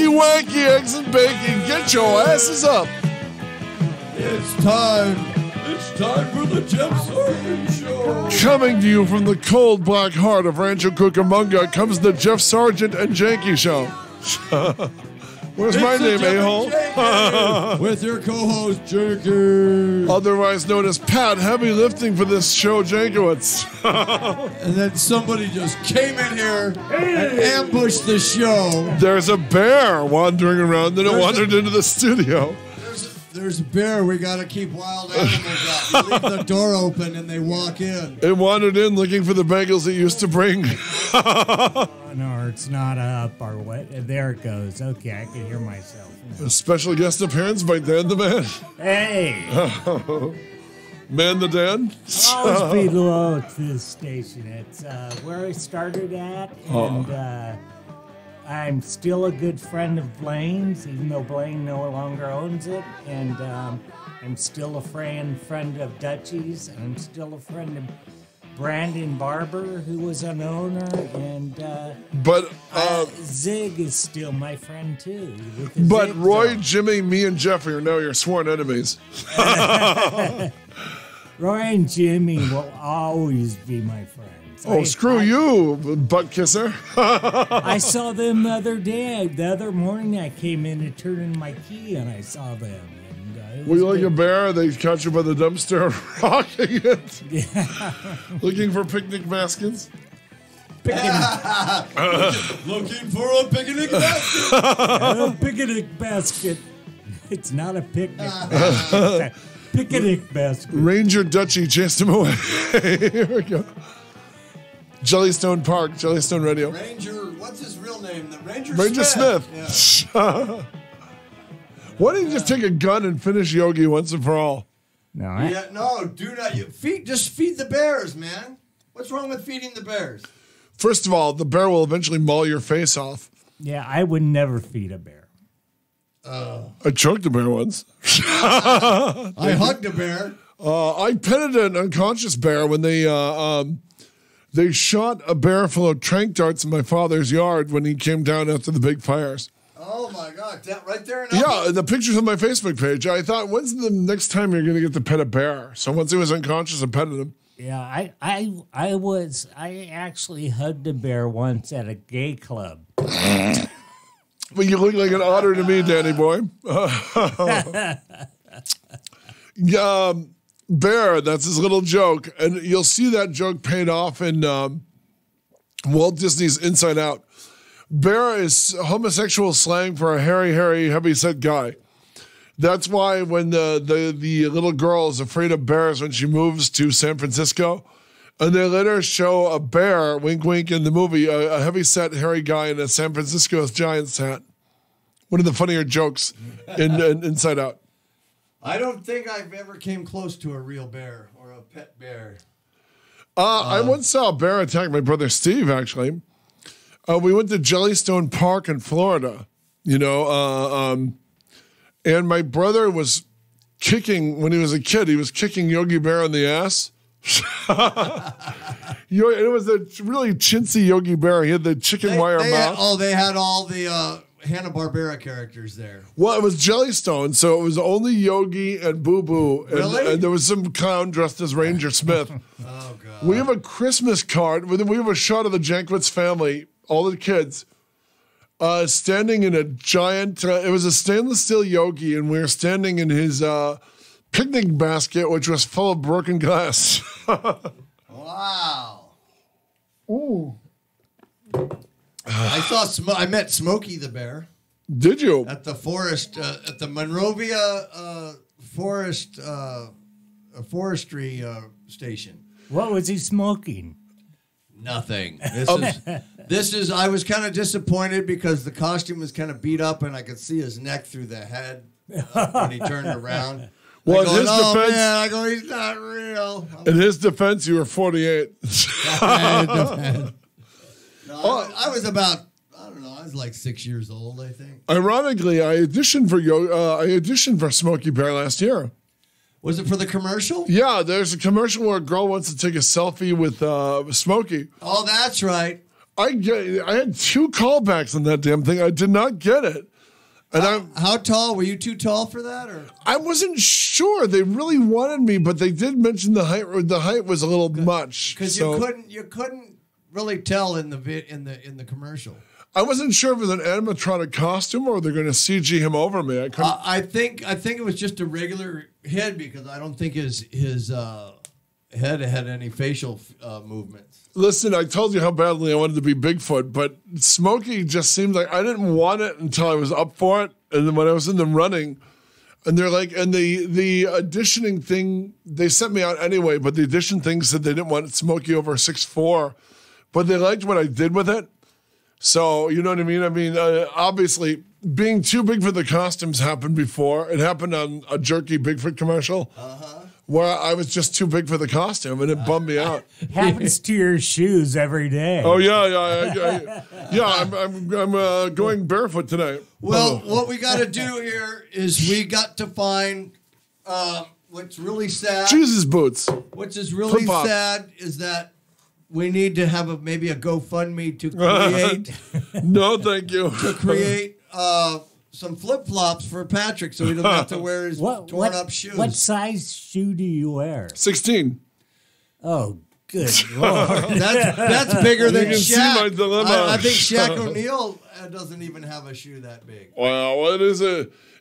Wakey wacky eggs and bacon. Get your asses up. It's time. It's time for the Jeff Sargent Show. Coming to you from the cold black heart of Rancho Cucamonga comes the Jeff Sargent and Janky Show. Where's my name, a-hole? With your co-host, Janky. Otherwise known as Pat, heavy lifting for this show, Jankowitz. And then somebody just came in here and ambushed the show. There's a bear wandering around, and it wandered into the studio. There's a bear. We got to keep wild animals out. We leave the door open and they walk in. It wandered in looking for the bagels it used to bring. No, it's not up or what. There it goes. Okay, I can hear myself. A special guest appearance by Dan the Man. Hey! Man the Dan? Always be low at this station. It's where I started at, and I'm still a good friend of Blaine's, even though Blaine no longer owns it, and I'm still a friend of Dutchie's, and I'm still a friend of Brandon Barber, who was an owner, and Zig is still my friend too. But Zig Roy, zone. Jimmy, me, and Jeffrey are now your sworn enemies. Roy and Jimmy will always be my friends. Oh, screw you, butt kisser. I saw them the other day. The other morning, I came in to turn in my key, and I saw them. And, were you like a bear? They caught you by the dumpster, rocking it. Yeah. Looking for picnic baskets? Looking for a picnic basket. A picnic basket. It's not a picnic basket. It's a picnic basket. Ranger Dutchie chased him away. Here we go. Jellystone Park, Jellystone Radio. Ranger, what's his real name? The Ranger Smith. Yeah. Why don't you just take a gun and finish Yogi once and for all? No, do not. Just feed the bears, man. What's wrong with feeding the bears? First of all, the bear will eventually maul your face off. Yeah, I would never feed a bear. I choked a bear once. I hugged a bear. I petted an unconscious bear when they shot a bear full of tranq darts in my father's yard when he came down after the big fires. Oh my God! That right there. Yeah, the picture's on my Facebook page. I thought, when's the next time you're going to get to pet a bear? So once he was unconscious, I petted him. Yeah, I actually hugged a bear once at a gay club. Well, you look like an otter to me, Danny boy. Bear, that's his little joke. And you'll see that joke paid off in Walt Disney's Inside Out. Bear is homosexual slang for a hairy, heavy-set guy. That's why when the little girl is afraid of bears when she moves to San Francisco, and they later show a bear, wink, wink, in the movie, a heavy-set, hairy guy in a San Francisco Giants hat. One of the funnier jokes in Inside Out. I don't think I've ever came close to a real bear or a pet bear. I once saw a bear attack my brother Steve, actually. We went to Jellystone Park in Florida, and my brother was kicking, when he was a kid, he was kicking Yogi Bear in the ass. It was a really chintzy Yogi Bear. He had the chicken wire mouth. They had all the Hanna-Barbera characters there. Well, it was Jellystone, so it was only Yogi and Boo Boo. Really? And there was some clown dressed as Ranger Smith. Oh, God. We have a Christmas card. We have a shot of the Jankwitz family, all the kids, standing in a giant, it was a stainless steel Yogi, and we were standing in his picnic basket, which was full of broken glass. Wow. Ooh. I met Smokey the Bear. Did you? At the forest, at the Monrovia forestry station. What was he smoking? Nothing. This is. I was kind of disappointed because the costume was kind of beat up, and I could see his neck through the head when he turned around. Well, in his defense, man, I go, he's not real. In his defense, you were 48. I was about, I don't know, I was like 6 years old, I think. Ironically, I auditioned for Smokey Bear last year. Was it for the commercial? Yeah, there's a commercial where a girl wants to take a selfie with Smokey. Oh, that's right. I had 2 callbacks on that damn thing. I did not get it. And how tall? Were you too tall for that? Or I wasn't sure. They really wanted me, but they did mention the height. The height was a little much. Because you couldn't really tell in the commercial. I wasn't sure if it was an animatronic costume or they're going to CG him over me. I think it was just a regular head because I don't think his head had any facial movements. Listen, I told you how badly I wanted to be Bigfoot, but Smokey just seemed like I didn't want it until I was up for it. And then when I was in the running, and they're like, and the auditioning thing, they sent me out anyway, but the audition thing said they didn't want Smokey over 6'4", but they liked what I did with it. So, you know what I mean? I mean, obviously, being too big for the costumes happened before. It happened on a jerky Bigfoot commercial. Where I was just too big for the costume, and it bummed me out. Happens to your shoes every day. Oh yeah. I'm going barefoot tonight. Well, what we got to do here is we got to find what's really sad. Jesus boots. Which is really Flip-flop. sad is that we need to have maybe a GoFundMe to create. No, thank you. To create. Some flip-flops for Patrick so he doesn't have to wear his torn-up shoes. What size shoe do you wear? 16. Oh, good Lord. That's bigger than You can Shaq. see my dilemma. I think Shaq O'Neal doesn't even have a shoe that big. Well,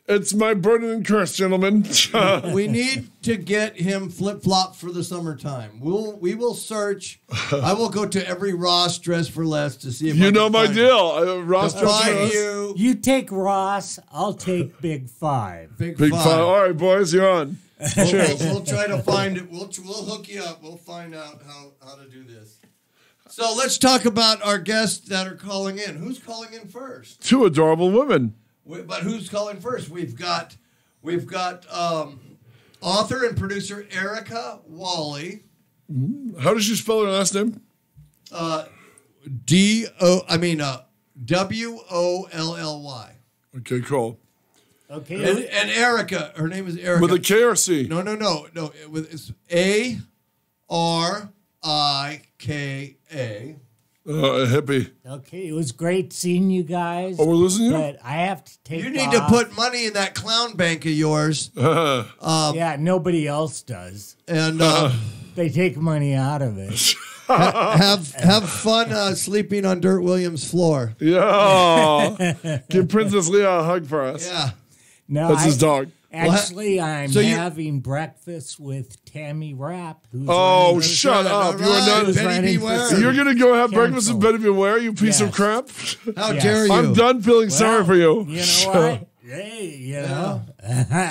it's my burden and curse, gentlemen. We need to get him flip-flop for the summertime. We will search. I will go to every Ross Dress for Less to see if You I know can my find deal. Ross Dress for Less. you. You take Ross, I'll take Big Five. Big Big five. five. All right, boys, you're on. We'll try to find it. We'll hook you up. We'll find out how to do this. So let's talk about our guests that are calling in. Who's calling in first? 2 adorable women. But who's calling first? We've got author and producer Arika Wolly. How does she spell her last name? WOLLY. Okay, cool. Okay. And Arika, her name is Arika. With a K or C? No. It's ARIKA. A hippie. Okay, it was great seeing you guys. Oh, we're losing you? But I have to take You need to put money in that clown bank of yours. yeah, nobody else does. And They take money out of it. have fun sleeping on Dirt Williams' floor. Yeah. Give Princess Leia a hug for us. Yeah. No, That's his dog. Actually, I'm So you- having breakfast with Tammy Rapp. Who's Oh, running- shut up. All You are right, not. Betty running for Beware. city You're going to go have breakfast with council. Betty Beware, you piece of Yes. crap? How Yes. dare you? I'm done feeling sorry for you. You know what? Hey, you know.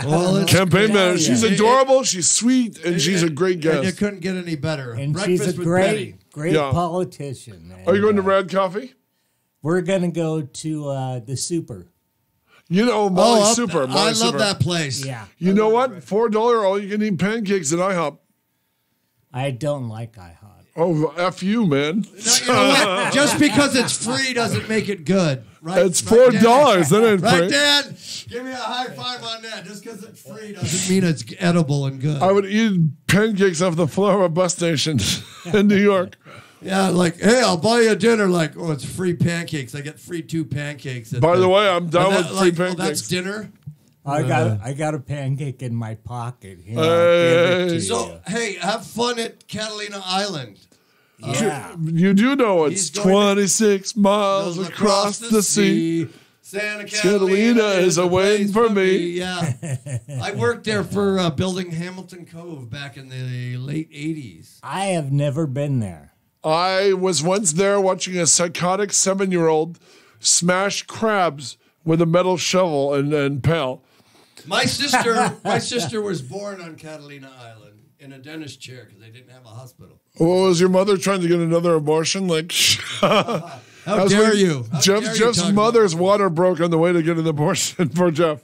Well, it's Campaign manager. Yeah. She's adorable. She's sweet, and she's a great And you guest. couldn't get any better. And Breakfast she's a with great, Betty. great Yeah. politician. Are you going to And, Rad Coffee? We're going to go to the Super. You know, Molly's up Super. there. I Molly's love Super. that place. Yeah. You know what? $4 all you can eat pancakes at IHOP. I don't like IHOP. Oh, F you, man. No, you know what? Just because it's free doesn't make it good. Right? It's $4. That ain't Right, free. Dad? Give me a high five on that. Just because it's free doesn't mean it's edible and good. I would eat pancakes off the floor of a bus station in New York. Yeah, like, hey, I'll buy you a dinner. Like, oh, it's free pancakes. I get free 2 pancakes. By the way, I'm down And with that, free like, pancakes. Oh, that's dinner. I got a pancake in my pocket. Here, I'll Hey. give it to So, you. hey, have fun at Catalina Island. Yeah. You do know it's He's going 26 miles Goes across the sea. Santa Catalina is a waiting place for me. Yeah. I worked there for building Hamilton Cove back in the late 80s. I have never been there. I was once there watching a psychotic 7-year-old smash crabs with a metal shovel and pail. My sister was born on Catalina Island in a dentist chair because they didn't have a hospital. Oh, was your mother trying to get another abortion? Like, How dare you? How dare you Jeff's talk mother's water broke on the way to get an abortion for Jeff.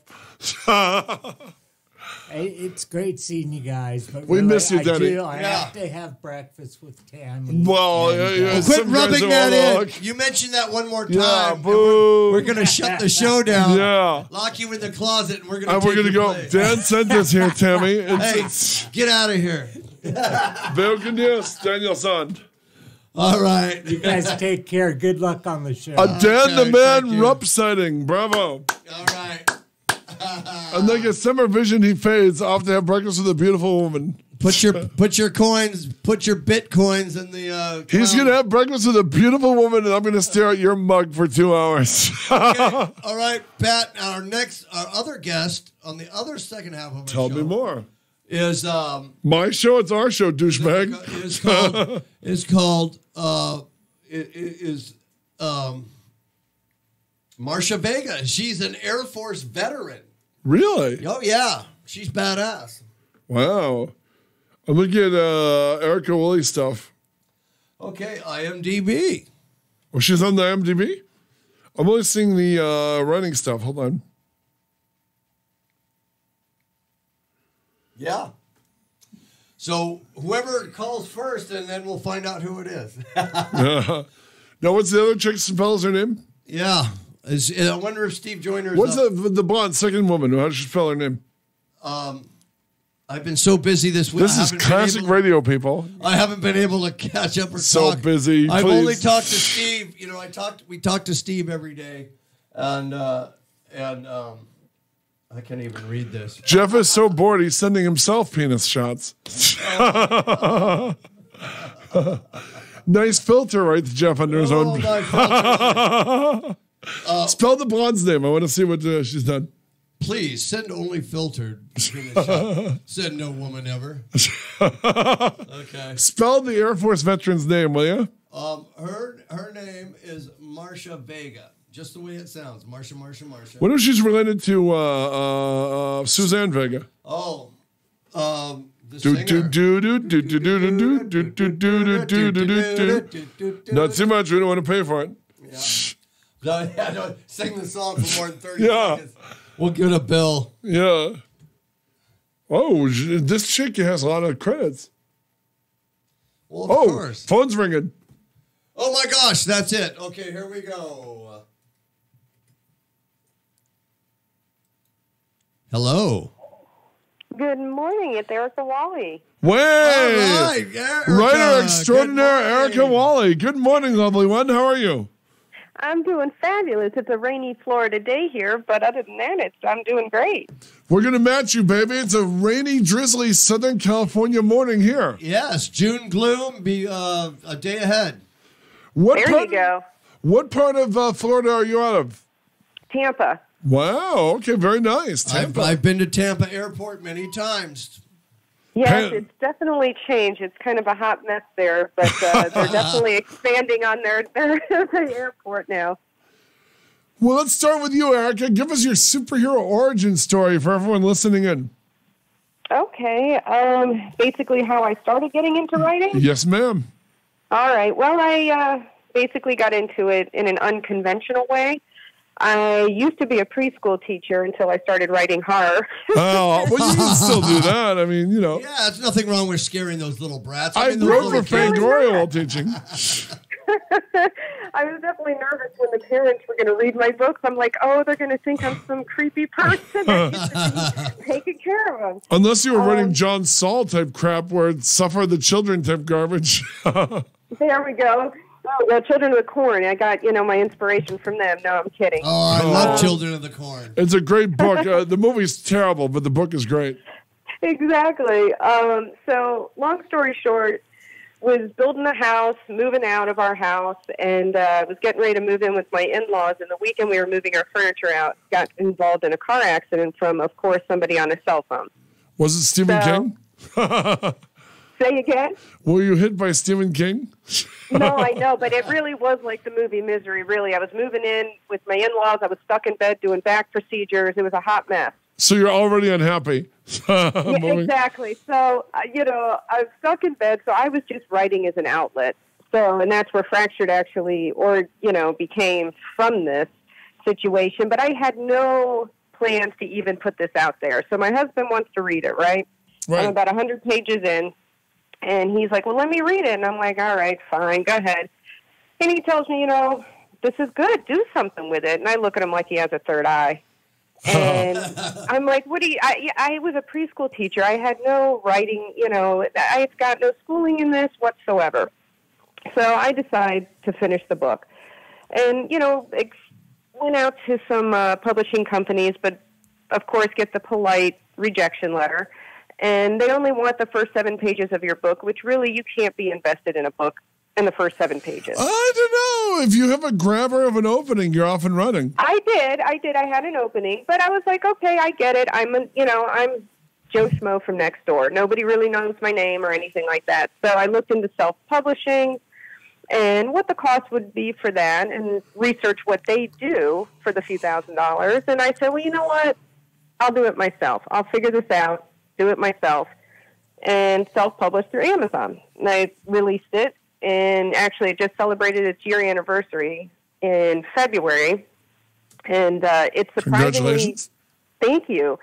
It's great seeing you guys, but We really, miss you, Danny. I Yeah. have to have breakfast with Tammy. Well, And, yeah, Quit some guys rubbing are that all in. like, You mentioned that one more time. Yeah, and boo. We're going to shut the show down. Yeah. Lock you in the closet, and we're going to And we're going to go. Dan sent us here, Tammy. It's Hey, get out of here. Veo con Dios, Daniel-san. All right. You guys take care. Good luck on the show. A Dan the Okay, Man thank you. Rupp sighting. Bravo. All right. And like a summer vision, he fades off to have breakfast with a beautiful woman. Put your bitcoins in the. He's gonna have breakfast with a beautiful woman, and I'm gonna stare at your mug for 2 hours. Okay. All right, Pat. Our other guest on the other second half of our show. Tell me more. Is my show? It's our show, douchebag. Marcia Vega. She's an Air Force veteran. Really? Oh yeah, she's badass. Wow. I'm looking at Arika Wolly stuff. Okay, IMDb. Oh, she's on the IMDb? I'm only seeing the writing stuff. Hold on. Yeah. So whoever calls first, and then we'll find out who it is. Now, what's the other chick spells her name? Yeah. I wonder if Steve Joyner's What's the blonde second woman? How does she spell her name? I've been so busy this week. This is classic radio, people. I haven't been able to catch up or so talk. Busy. I've only talked to Steve. You know, we talk to Steve every day, and I can't even read this. Jeff is so bored he's sending himself penis shots. Nice filter, writes Jeff under his own. Spell the blonde's name. I want to see what she's done. Please send only filtered. Send no woman ever. Okay. Spell the Air Force veteran's name, will you? Her name is Marcia Vega. Just the way it sounds. Marcia. What if she's related to Suzanne Vega? Oh. The singer. Not too much. We don't want to pay for it. Yeah. Don't sing the song for more than 30 seconds. We'll get a bill. Yeah. Oh, this chick has a lot of credits. Well, of course. Phone's ringing. Oh, my gosh. That's it. Okay, here we go. Hello. Good morning. It's Arika Wolly. Way! All right, Erica. Writer extraordinaire Arika Wolly. Good morning, lovely one. How are you? I'm doing fabulous. It's a rainy Florida day here, but other than that, I'm doing great. We're going to match you, baby. It's a rainy, drizzly Southern California morning here. Yes, June gloom, be a day ahead. There you go. What part of Florida are you out of? Tampa. Wow, okay, very nice. Tampa. I've been to Tampa Airport many times. Yes, it's definitely changed. It's kind of a hot mess there, but they're definitely expanding on their airport now. Well, let's start with you, Arika. Give us your superhero origin story for everyone listening in. Okay. Basically how I started getting into writing? Yes, ma'am. All right. Well, I basically got into it in an unconventional way. I used to be a preschool teacher until I started writing horror. Oh, well, you can still do that. I mean, you know. Yeah, there's nothing wrote with scaring those little brats. I wrote for Fangoria while teaching. I was definitely nervous when the parents were going to read my books. I'm like, oh, they're going to think I'm some creepy person that needs to be taking care of them. Unless you were writing John Saul type crap where it suffer the children type garbage. There we go. Oh, well, Children of the Corn. I got, my inspiration from them. No, I'm kidding. Oh, I love Children of the Corn. It's a great book. The movie's terrible, but the book is great. Exactly. So, long story short, was building a house, moving out of our house, and was getting ready to move in with my in-laws. And the weekend we were moving our furniture out, got involved in a car accident from, of course, somebody on a cell phone. Was it Stephen King? Say again? Were you hit by Stephen King? No, I know, but it really was like the movie Misery, really. I was moving in with my in-laws. I was stuck in bed doing back procedures. It was a hot mess. So you're already unhappy. Yeah, exactly. So, I was stuck in bed, so I was just writing as an outlet. So, and that's where Fractured actually, became from this situation. But I had no plans to even put this out there. So my husband wants to read it, right? I'm about 100 pages in. And he's like, well, let me read it. And I'm like, all right, fine, go ahead. And he tells me, this is good. Do something with it. And I look at him like he has a third eye. And I'm like, what do you, I was a preschool teacher. I had no writing, I've got no schooling in this whatsoever. So I decided to finish the book. And, went out to some publishing companies, but of course, get the polite rejection letter. And they only want the first 7 pages of your book, which really you can't be invested in a book in the first 7 pages. I don't know. If you have a grabber of an opening, you're off and running. I did. I had an opening, but I was like, okay, I get it. I'm Joe Schmo from next door. Nobody really knows my name or anything like that. So I looked into self-publishing and what the cost would be for that and research what they do for the few $1,000s. And I said, well, you know what? I'll do it myself. I'll figure this out, do it myself, and self-publish through Amazon. And I released it, and actually it just celebrated its year anniversary in February. And it's surprisingly... Congratulations. Thank you.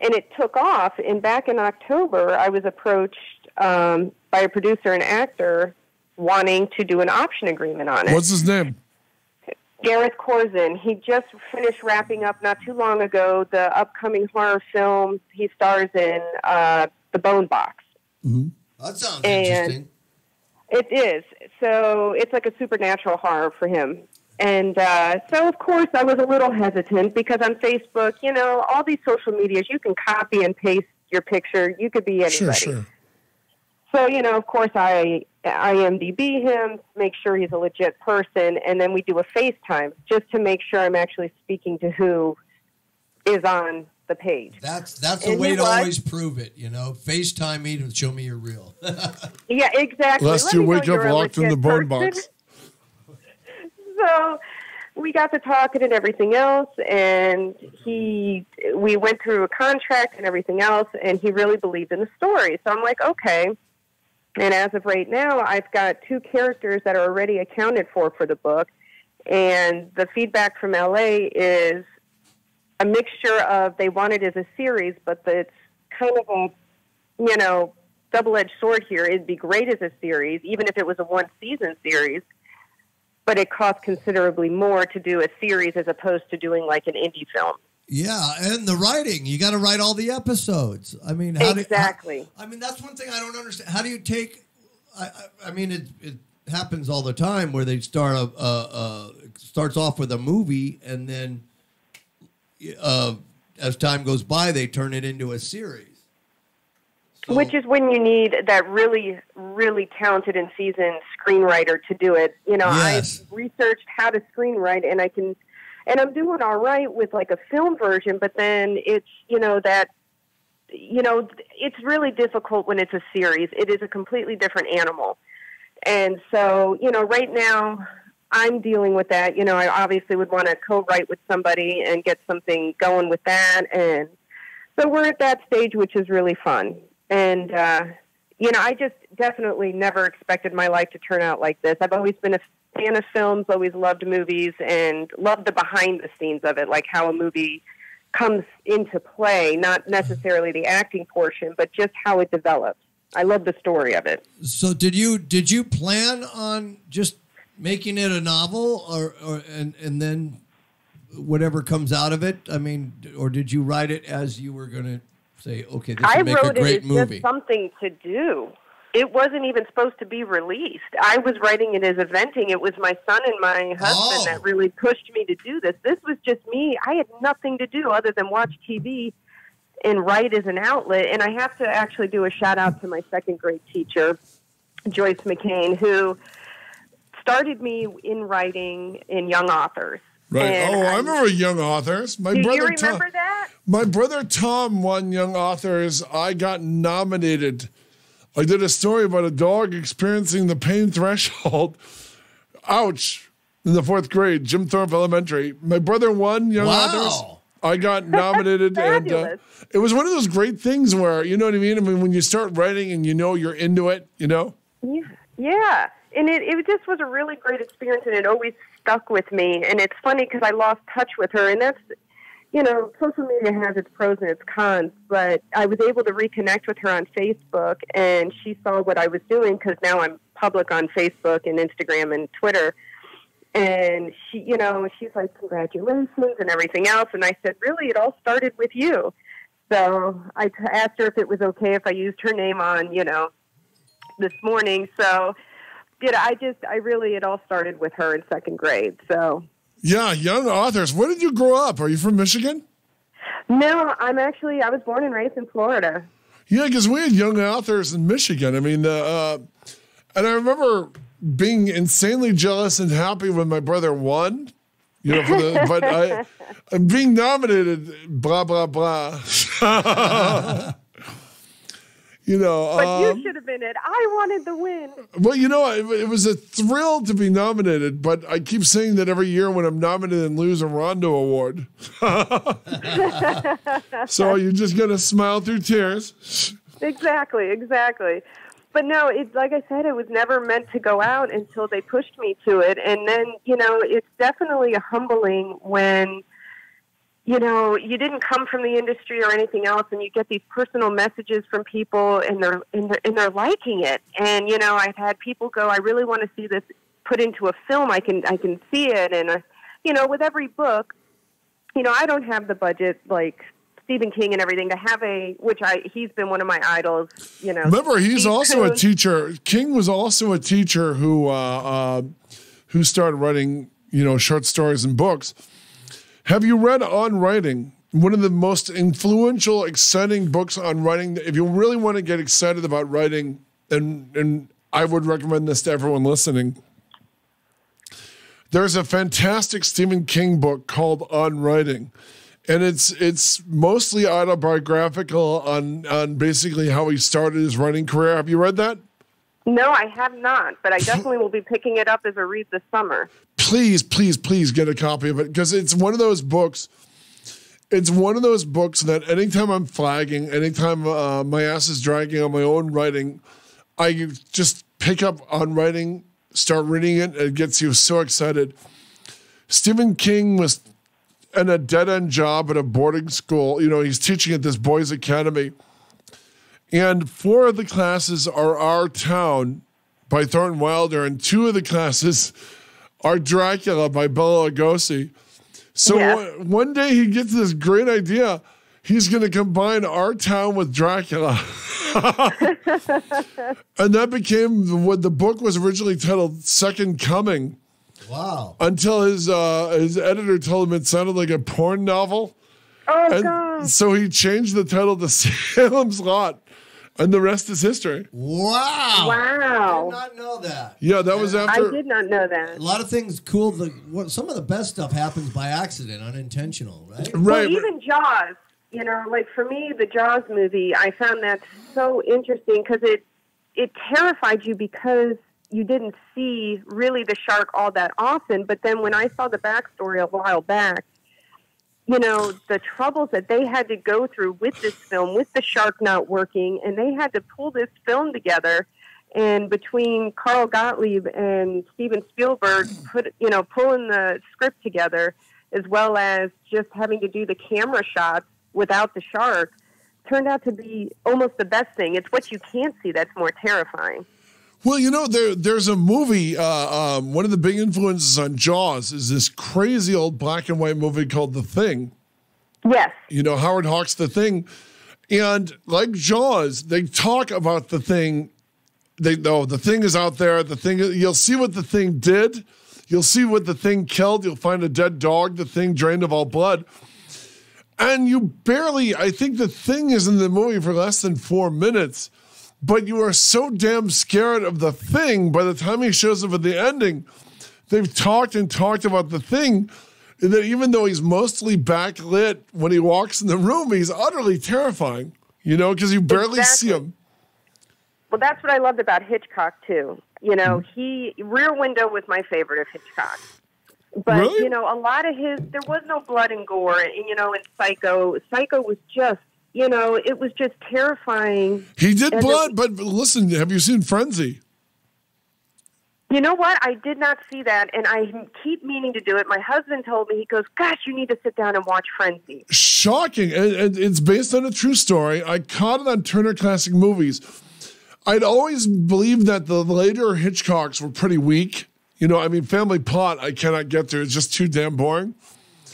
And it took off. And back in October, I was approached by a producer and actor wanting to do an option agreement on it. What's his name? Gareth Corzin. He just finished wrapping up not too long ago the upcoming horror film he stars in, The Bone Box. Mm-hmm. That sounds interesting. It is. So it's like a supernatural horror for him. And so, of course, I was a little hesitant because on Facebook, all these social medias, you can copy and paste your picture. You could be anybody. Sure. So, of course, I IMDb him, make sure he's a legit person, and then we do a FaceTime just to make sure I'm actually speaking to who is on the page. That's a way to always prove it, FaceTime me to show me you're real. Yeah, exactly. Lest you wake up locked in the bone box. So we got to talking and everything else, and we went through a contract and everything else, and he really believed in the story. So I'm like, okay. And as of right now, I've got 2 characters that are already accounted for the book, and the feedback from LA is a mixture of they want it as a series, but it's kind of a, double-edged sword here. It'd be great as a series, even if it was a 1-season series, but it costs considerably more to do a series as opposed to doing like an indie film. Yeah, and the writing. You got to write all the episodes. I mean, exactly. That's one thing I don't understand. How do you take... it happens all the time where they starts off with a movie, and then as time goes by, they turn it into a series. So, which is when you need that really, really talented and seasoned screenwriter to do it. Yes. I've researched how to screenwrite, and I'm doing all right with like a film version, but then it's, it's really difficult when it's a series. It is a completely different animal. And so, right now I'm dealing with that. I obviously would want to co-write with somebody and get something going with that. And so we're at that stage, which is really fun. And, I just definitely never expected my life to turn out like this. I've always been a fan of films, always loved movies, and loved the behind the scenes of it, like how a movie comes into play, not necessarily the acting portion, but just how it develops. I love the story of it. So did you plan on just making it a novel and then whatever comes out of it? I mean, or did you write it as you were going to say, okay, this would make a great movie? I wrote it as just something to do. It wasn't even supposed to be released. I was writing it as a venting. It was my son and my husband that really pushed me to do this. This was just me. I had nothing to do other than watch TV and write as an outlet. And I have to actually do a shout out to my 2nd grade teacher, Joyce McCain, who started me in writing in young authors. Right. I remember Young Authors. Do you remember that? My brother Tom won Young Authors. I got nominated. I did a story about a dog experiencing the pain threshold. Ouch. In the 4th grade, Jim Thorpe Elementary. My brother won Young Authors. I got nominated. And it was one of those great things where, you know what I mean? I mean, when you start writing and you're into it, Yeah. And it just was a really great experience, and it always stuck with me. And it's funny because I lost touch with her, and that's, social media has its pros and its cons, but I was able to reconnect with her on Facebook, and she saw what I was doing because now I'm public on Facebook and Instagram and Twitter. And she, she's like, congratulations and everything else. And I said, really, it all started with you. So I asked her if it was okay if I used her name on, this morning. So, it all started with her in 2nd grade. So. Yeah, Young Authors. Where did you grow up? Are you from Michigan? No, I was born and raised in Florida. Yeah, because we had young authors in Michigan. I mean, and I remember being insanely jealous and happy when my brother won. You know, but I'm being nominated, blah, blah, blah. You know, but you should have been it. I wanted the win. Well, you know, it was a thrill to be nominated, but I keep saying that every year when I'm nominated and lose a Rondo Award. So you're just going to smile through tears. Exactly. But no, it's like I said, it was never meant to go out until they pushed me to it. And then, you know, it's definitely humbling when, you know, you didn't come from the industry or anything else, and you get these personal messages from people, and they're liking it. And you know, I've had people go, "I really want to see this put into a film. I can see it." And you know, with every book, you know, I don't have the budget like Stephen King and everything to have he's been one of my idols. You know, remember he's also a teacher. King was also a teacher who started writing, you know, short stories and books. Have you read On Writing? One of the most influential, exciting books on writing. If you really want to get excited about writing, and I would recommend this to everyone listening, there's a fantastic Stephen King book called On Writing. And it's mostly autobiographical on basically how he started his writing career. Have you read that? No, I have not, but I definitely will be picking it up as a read this summer. Please get a copy of it, because it's one of those books. It's one of those books that anytime I'm flagging, anytime my ass is dragging on my own writing, I just pick up On Writing, start reading it, and it gets you so excited. Stephen King was in a dead-end job at a boarding school. You know, he's teaching at this boys' academy. And 4 of the classes are Our Town by Thornton Wilder, and 2 of the classes are Dracula by Bela Lugosi. So one day he gets this great idea. He's going to combine Our Town with Dracula. And that became what the book was originally titled, Second Coming. Wow. Until his editor told him it sounded like a porn novel. Oh, God. So he changed the title to Salem's Lot. And the rest is history. Wow. I did not know that. Yeah, that was after. I did not know that. A lot of things cool. Some of the best stuff happens by accident, unintentional, right? Right. Well, even Jaws, you know, like for me, the Jaws movie, I found that so interesting because it terrified you because you didn't see really the shark all that often. But then when I saw the backstory a while back, you know, the troubles that they had to go through with this film, with the shark not working, and they had to pull this film together. And between Carl Gottlieb and Steven Spielberg pulling the script together, as well as just having to do the camera shots without the shark, turned out to be almost the best thing. It's what you can't see that's more terrifying. Well, you know, there's a movie, one of the big influences on Jaws is this crazy old black and white movie called The Thing. Yes. You know, Howard Hawks' The Thing. And like Jaws, they talk about The Thing. The Thing is out there. You'll see what The Thing did. You'll see what The Thing killed. You'll find a dead dog, The Thing drained of all blood. And I think The Thing is in the movie for less than 4 minutes. But you are so damn scared of The Thing by the time he shows up at the ending. They've talked about The Thing, that even though he's mostly backlit when he walks in the room, he's utterly terrifying, you know, because you barely see him. Well, that's what I loved about Hitchcock, too. You know, Rear Window was my favorite of Hitchcock. But, really? You know, a lot of there was no blood and gore. And, you know, in Psycho was just, you know, it was just terrifying. He did blood, but listen, have you seen Frenzy? You know what? I did not see that, and I keep meaning to do it. My husband told me, he goes, gosh, you need to sit down and watch Frenzy. Shocking. And it's based on a true story. I caught it on Turner Classic Movies. I'd always believed that the later Hitchcocks were pretty weak. You know, I mean, Family Plot, I cannot get through. It's just too damn boring.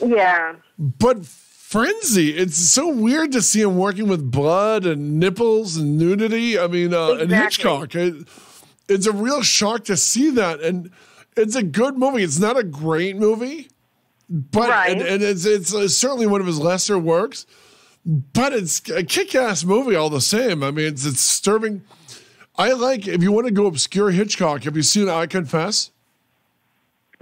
Yeah. But Frenzy, it's so weird to see him working with blood and nipples and nudity. I mean, and Hitchcock. It's a real shock to see that. And it's a good movie. It's not a great movie. but and it's certainly one of his lesser works. But it's a kick-ass movie all the same. I mean, it's disturbing. I like, if you want to go obscure Hitchcock, have you seen I Confess?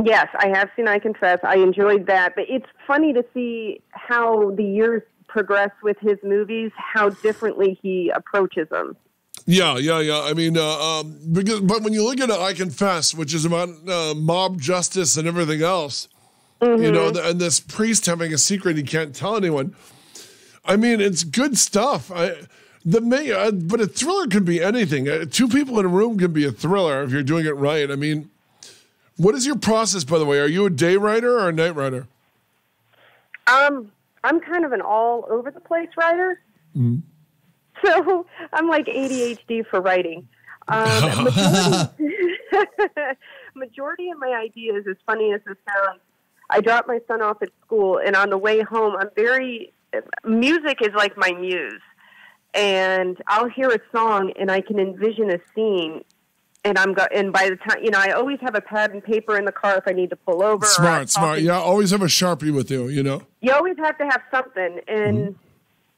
Yes, I have seen I Confess. I enjoyed that. But it's funny to see how the years progress with his movies, how differently he approaches them. Yeah. I mean, but when you look at I Confess, which is about mob justice and everything else, you know, and this priest having a secret he can't tell anyone, I mean, it's good stuff. But a thriller can be anything. Two people in a room can be a thriller if you're doing it right. I mean, what is your process, by the way? Are you a day writer or a night writer? I'm kind of an all over the place writer. So I'm like ADHD for writing. Majority of my ideas, as funny as this sounds, I drop my son off at school, and on the way home, music is like my muse. And I'll hear a song, and I can envision a scene. And and by the time, I always have a pad and paper in the car if I need to pull over. Smart. Yeah, always have a Sharpie with you, You always have to have something. And,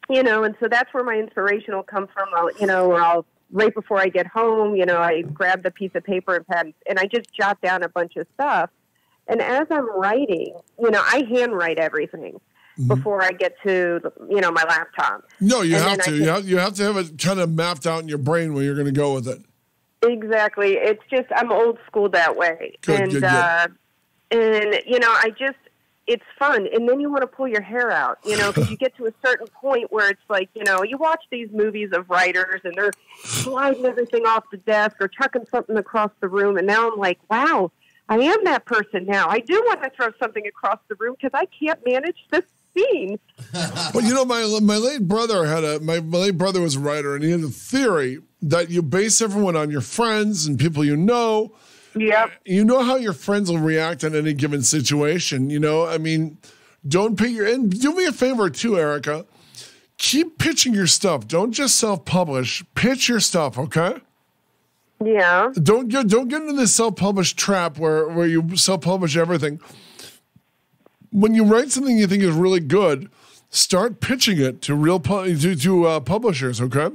and so that's where my inspiration will come from. I'll right before I get home, I grab the piece of paper and pad, and I just jot down a bunch of stuff. And as I'm writing, I handwrite everything before I get to, my laptop. No, you have to. You have to have it kind of mapped out in your brain where you're going to go with it. Exactly. It's just, I'm old school that way. Good. It's fun. And then you want to pull your hair out, because you get to a certain point where it's like, you watch these movies of writers and they're sliding everything off the desk or chucking something across the room. And now I'm like, wow, I am that person now. I do want to throw something across the room because I can't manage this scene. Well, my late brother my late brother was a writer, and he had a theory that you base everyone on your friends and people you know. Yep. You know how your friends will react in any given situation. I mean, don't put and do me a favor too, Arika. Keep pitching your stuff. Don't just self-publish. Pitch your stuff, okay? Yeah. Don't get into this self-published trap where you self-publish everything. When you write something you think is really good, start pitching it to real publishers, okay?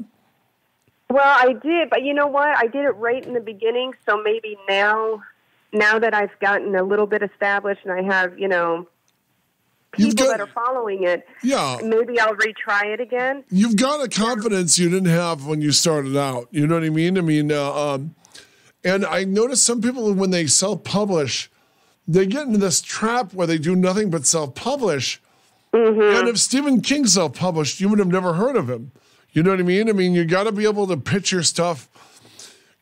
Well, I did, but you know what? I did it right in the beginning, so maybe now that I've gotten a little bit established and I have, people that are following it, maybe I'll retry it again. You've got a confidence you didn't have when you started out. You know what I mean? I mean, and I noticed some people, when they self-publish, they get into this trap where they do nothing but self-publish. And if Stephen King self-published, you would have never heard of him. You know what I mean? I mean, you got to be able to pitch your stuff,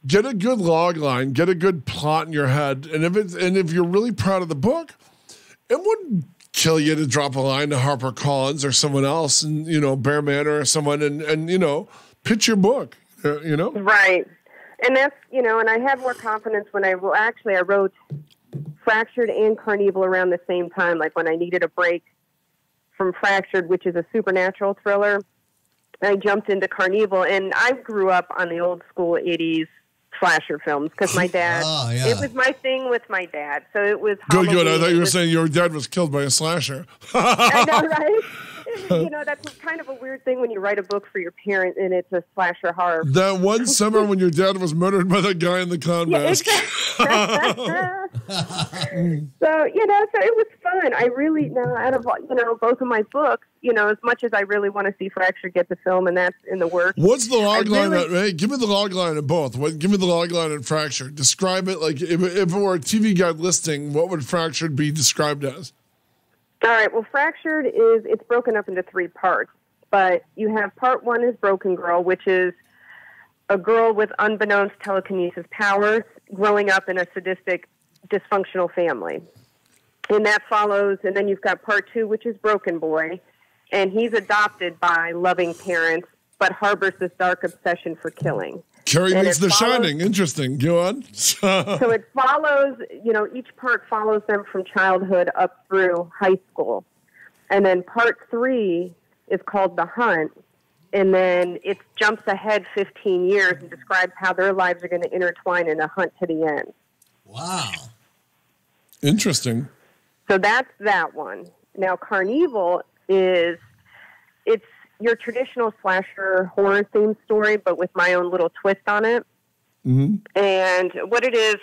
get a good log line, get a good plot in your head, and if you're really proud of the book, it wouldn't kill you to drop a line to HarperCollins or someone else, and Bear Manor or someone, and pitch your book. Right, and that's and I have more confidence when I wrote Fractured and Carnival around the same time, like when I needed a break from Fractured, which is a supernatural thriller. I jumped into Carnival, and I grew up on the old school 80s slasher films because my dad, it was my thing with my dad. So it was Good. I thought you were saying your dad was killed by a slasher. I know, right? That's kind of a weird thing when you write a book for your parent and it's a slasher horror. That one summer when your dad was murdered by that guy in the clown mask. Exactly. So it was fun. I really, out of, both of my books, as much as I really want to see Fracture get the film, and that's in the works. What's the log line? Hey, give me the log line of both. Give me the log line in Fracture. Describe it like if it were a TV guide listing, what would Fractured be described as? All right. Well, Fractured it's broken up into 3 parts, but you have part 1 is Broken Girl, which is a girl with unbeknownst telekinesis powers growing up in a sadistic, dysfunctional family. And that follows, and then you've got part 2, which is Broken Boy, and he's adopted by loving parents, but harbors this dark obsession for killing. Carrie meets The Shining. Interesting. Go on. So it follows, each part follows them from childhood up through high school. And then part 3 is called The Hunt. And then it jumps ahead 15 years and describes how their lives are going to intertwine in a hunt to the end. Wow. Interesting. So that's that one. Now, Carnival it's your traditional slasher horror themed story, but with my own little twist on it. Mm-hmm. And what it is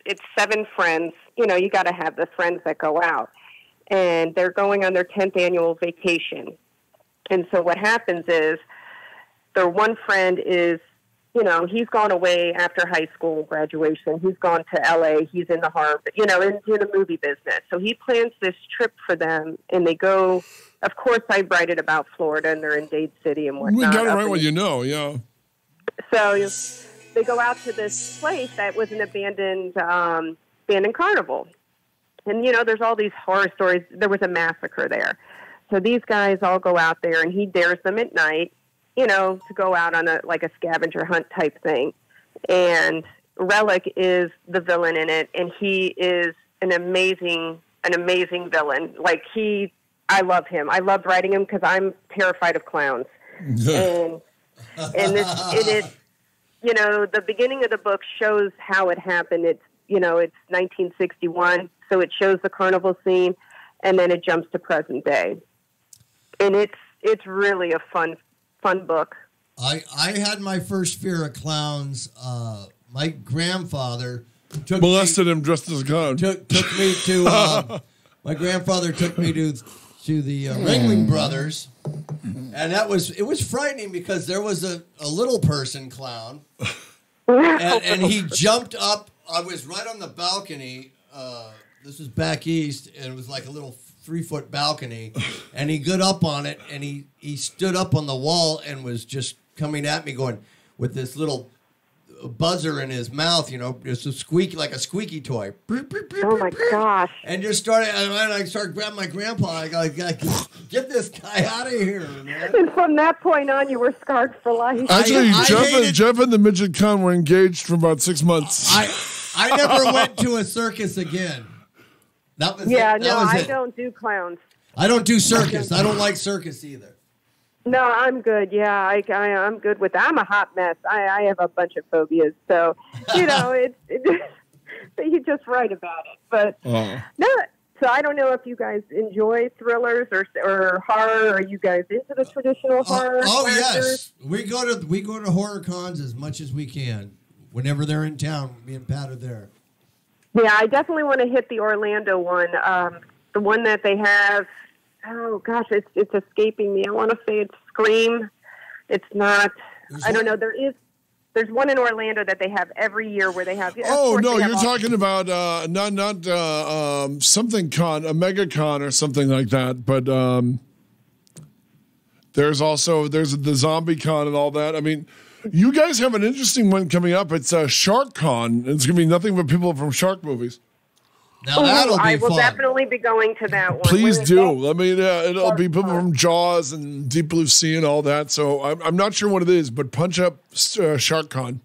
it's 7 friends. You know, you got to have the friends that go out. And they're going on their 10th annual vacation. And so what happens is their one friend is, you know, he's gone away after high school graduation. He's gone to L.A. He's in the horror, you know, into the movie business. So he plans this trip for them, and they go. Of course, I write it about Florida, and they're in Dade City and whatnot. We got to write what you know, yeah. So they go out to this place that was an abandoned carnival. And, you know, there's all these horror stories. There was a massacre there. So these guys all go out there, and he dares them at night, you know, to go out on a scavenger hunt type thing. And Relic is the villain in it, and he is an amazing villain. I love him. I loved writing him because I'm terrified of clowns. and it is, you know, the beginning of the book shows how it happened. It's 1961, so it shows the carnival scene, and then it jumps to present day. And it's really a fun book. I had my first fear of clowns. My grandfather molested him dressed as a clown. Took me to. My grandfather took me to the Ringling Brothers, and it was frightening because there was a little person clown, and he jumped up. I was right on the balcony. This was back east, and it was like a little 3-foot balcony, and he got up on it, and he stood up on the wall and was just coming at me, going with this little buzzer in his mouth, you know, just a squeaky toy. Oh my gosh! And just started grabbing my grandpa. I go, get this guy out of here, man. And from that point on, you were scarred for life. Actually, Jeff and the Midget Con were engaged for about 6 months. I never went to a circus again. That was I don't do clowns. I don't do circus. I don't like circus either. No, I'm good. Yeah, I'm good with that. I'm a hot mess. I have a bunch of phobias, so you know, you just write about it. But no, so I don't know if you guys enjoy thrillers or horror. Are you guys into the traditional horror? Yes, we go to horror cons as much as we can. Whenever they're in town, me and Pat are there. Yeah, I definitely want to hit the Orlando one. The one that they have. Oh gosh, it's escaping me. I want to say it's Scream. It's not. I don't know. There's one in Orlando that they have every year where they have. Oh no, you're talking about not something con, a mega con or something like that. But there's the zombie con and all that. I mean, you guys have an interesting one coming up. It's Shark Con. It's gonna be nothing but people from shark movies. Now that'll be I will fun. Definitely be going to that one. Please do. I mean, it'll be people from Jaws and Deep Blue Sea and all that. So I'm not sure what it is, but punch up Shark Con.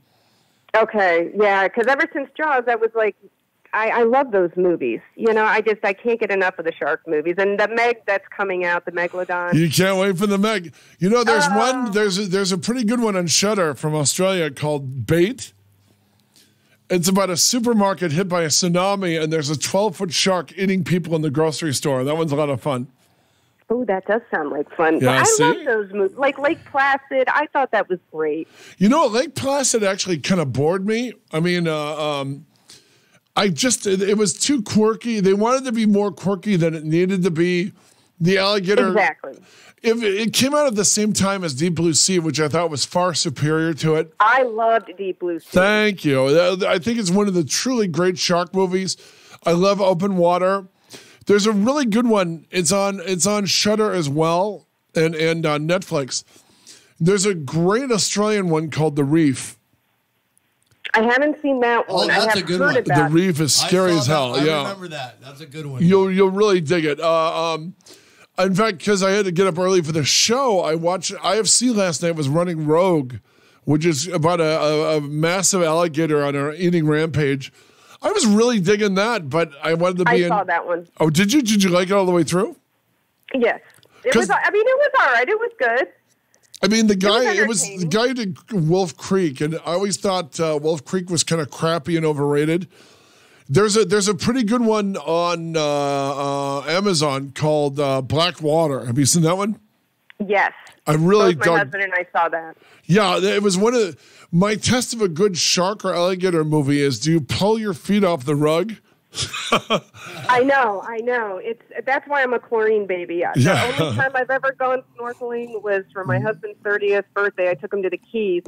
Okay, yeah, because ever since Jaws, I was like, I love those movies. You know, I can't get enough of the shark movies. And the Meg that's coming out, the Megalodon. You can't wait for the Meg. You know, there's a pretty good one on Shudder from Australia called Bait. It's about a supermarket hit by a tsunami, and there's a 12-foot shark eating people in the grocery store. That one's a lot of fun. Oh, that does sound like fun. Yeah, I love those movies. Like Lake Placid, I thought that was great. You know, Lake Placid actually kind of bored me. I mean, it was too quirky. They wanted to be more quirky than it needed to be. The alligator. Exactly. If it came out at the same time as Deep Blue Sea, which I thought was far superior to it. I loved Deep Blue Sea. Thank you. I think it's one of the truly great shark movies. I love Open Water. There's a really good one. It's on Shudder as well and on Netflix. There's a great Australian one called The Reef. I haven't seen that one. That's a good one. The Reef is scary as hell. I remember that. That's a good one. You'll really dig it. In fact, because I had to get up early for the show, I watched IFC last night was running Rogue, which is about a massive alligator on an eating rampage. I was really digging that, but I wanted to be I saw that one. Oh, did you? Did you like it all the way through? Yes. It was all right. It was good. I mean, the guy who did Wolf Creek, and I always thought Wolf Creek was kind of crappy and overrated. There's a pretty good one on Amazon called Black Water. Have you seen that one? Yes. I really Both my husband and I saw that. Yeah, it was one of my test of a good shark or alligator movie is: do you pull your feet off the rug? I know. That's why I'm a chlorine baby. The only time I've ever gone snorkeling was for my husband's 30th birthday. I took him to the Keys,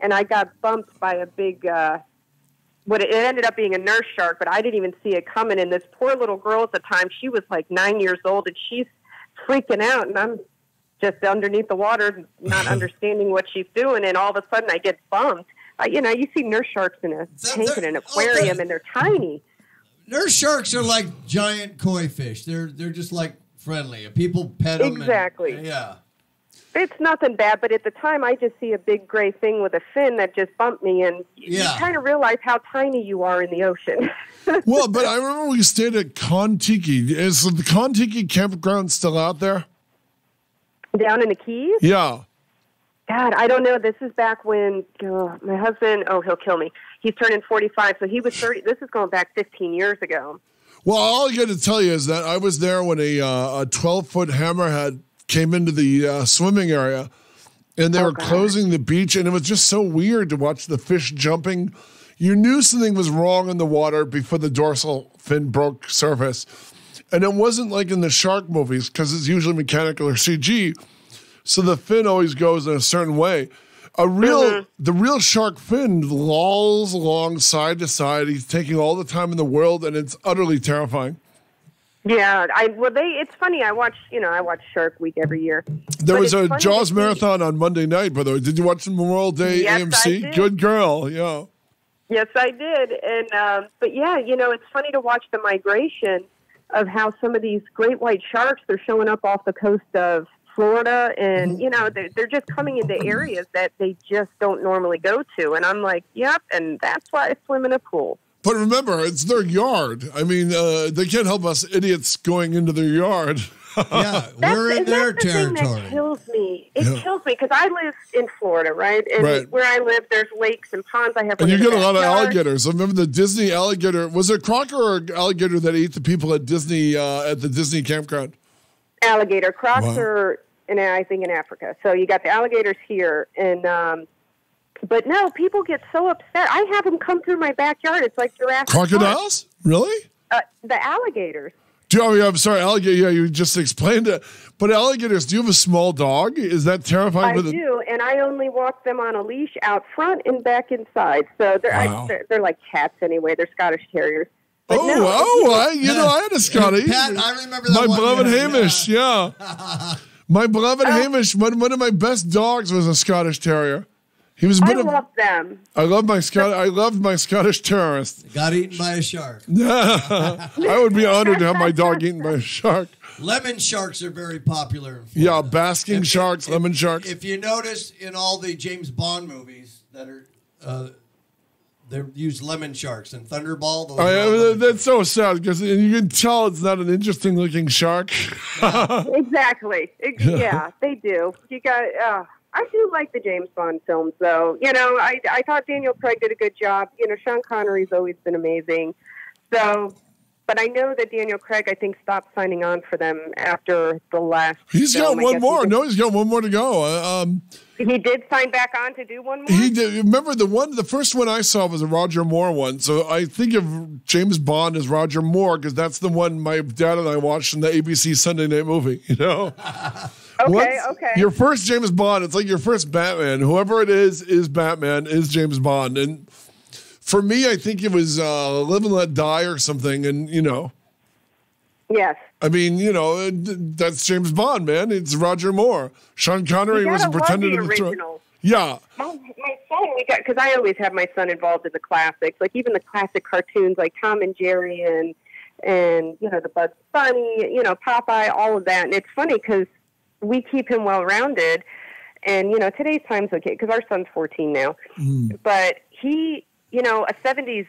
and I got bumped by a big. It ended up being a nurse shark, but I didn't even see it coming. And this poor little girl at the time, she was like 9 years old, and she's freaking out, and I'm just underneath the water, not understanding what she's doing, and all of a sudden I get bumped. You see nurse sharks in a tank in an aquarium, and they're tiny. Nurse sharks are like giant koi fish. They're just like friendly. People pet them. Exactly. Yeah. It's nothing bad, but at the time I just see a big gray thing with a fin that just bumped me, and you kind of realize how tiny you are in the ocean. Well, but I remember we stayed at Kaotic. Is the Kaotic campground still out there? Down in the Keys? Yeah. God, I don't know. This is back when my husband, he'll kill me. He's turning 45, so he was 30. This is going back 15 years ago. Well, all I got to tell you is that I was there when a 12-foot hammerhead came into the swimming area, and they were closing the beach, and it was just so weird to watch the fish jumping. You knew something was wrong in the water before the dorsal fin broke surface. And it wasn't like in the shark movies, because it's usually mechanical or CG, so the fin always goes in a certain way. The real shark fin lolls along side to side. He's taking all the time in the world, and it's utterly terrifying. Yeah, it's funny. I watch Shark Week every year. There was a Jaws marathon on Monday night, by the way. Did you watch the Memorial Day AMC? I did. Good girl, yeah. Yes, I did. And but yeah, it's funny to watch the migration of how some of these great white sharks, they're showing up off the coast of Florida, and they're just coming into areas that they just don't normally go to. And I'm like, yep, and that's why I swim in a pool. But remember, it's their yard. I mean, they can't help us idiots going into their yard. Yeah, we're in their territory. That kills me. It kills me because I live in Florida, right? And where I live, there's lakes and ponds. I have. And you get a lot of alligators. I remember the Disney alligator. Was it crocker or alligator that ate the people at Disney at the Disney campground? Alligator. Crocs are, I think, in Africa. So you got the alligators here, and but no, people get so upset. I have them come through my backyard. It's like Jurassic Park. Crocodiles? Really? The alligators. I'm sorry, alligator. Yeah, you just explained it. But alligators, do you have a small dog? Is that terrifying? I do, and I only walk them on a leash out front and back inside. So they're like cats anyway. They're Scottish Terriers. But I had a Scotty. Pat, I remember that my one beloved Hamish, my beloved Hamish, one of my best dogs was a Scottish Terrier. He was I love them. I loved my Scottish terrorist. Got eaten by a shark. I would be honored to have my dog eaten by a shark. Lemon sharks are very popular in Florida. Yeah, basking sharks, lemon sharks. If you notice in all the James Bond movies that are, they use lemon sharks and Thunderball. That's so sad because you can tell it's not an interesting looking shark. Exactly. Yeah, they do. You got. I do like the James Bond films, though. I thought Daniel Craig did a good job. Sean Connery's always been amazing. So, but I know that Daniel Craig, I think, stopped signing on for them after the last. He's got one more. No, he's got one more to go. He did sign back on to do one more? He did. Remember, the first one I saw was a Roger Moore one. So I think of James Bond as Roger Moore because that's the one my dad and I watched in the ABC Sunday Night Movie, Okay. Your first James Bond, it's like your first Batman. Whoever it is Batman, is James Bond. And for me, I think it was Live and Let Die or something. And, Yes. I mean, that's James Bond, man. It's Roger Moore. Sean Connery was pretending to be original. Yeah. My son, because I always have my son involved in the classics, like even the classic cartoons like Tom and Jerry and the Bugs Bunny, Popeye, all of that. And it's funny because we keep him well-rounded, and, today's time's okay, because our son's 14 now, but he, a 70s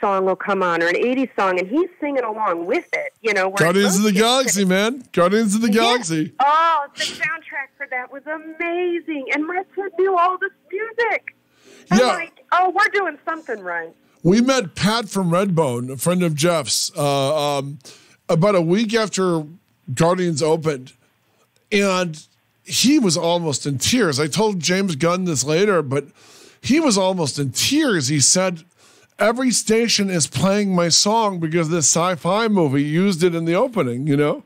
song will come on, or an 80s song, and he's singing along with it, Guardians of the Galaxy, man. Guardians of the Galaxy. Oh, the soundtrack for that was amazing, and my kid knew all this music. I'm like, we're doing something right. We met Pat from Redbone, a friend of Jeff's, about a week after Guardians opened, and he was almost in tears. I told James Gunn this later, but he was almost in tears. He said, every station is playing my song because this sci-fi movie used it in the opening, you know?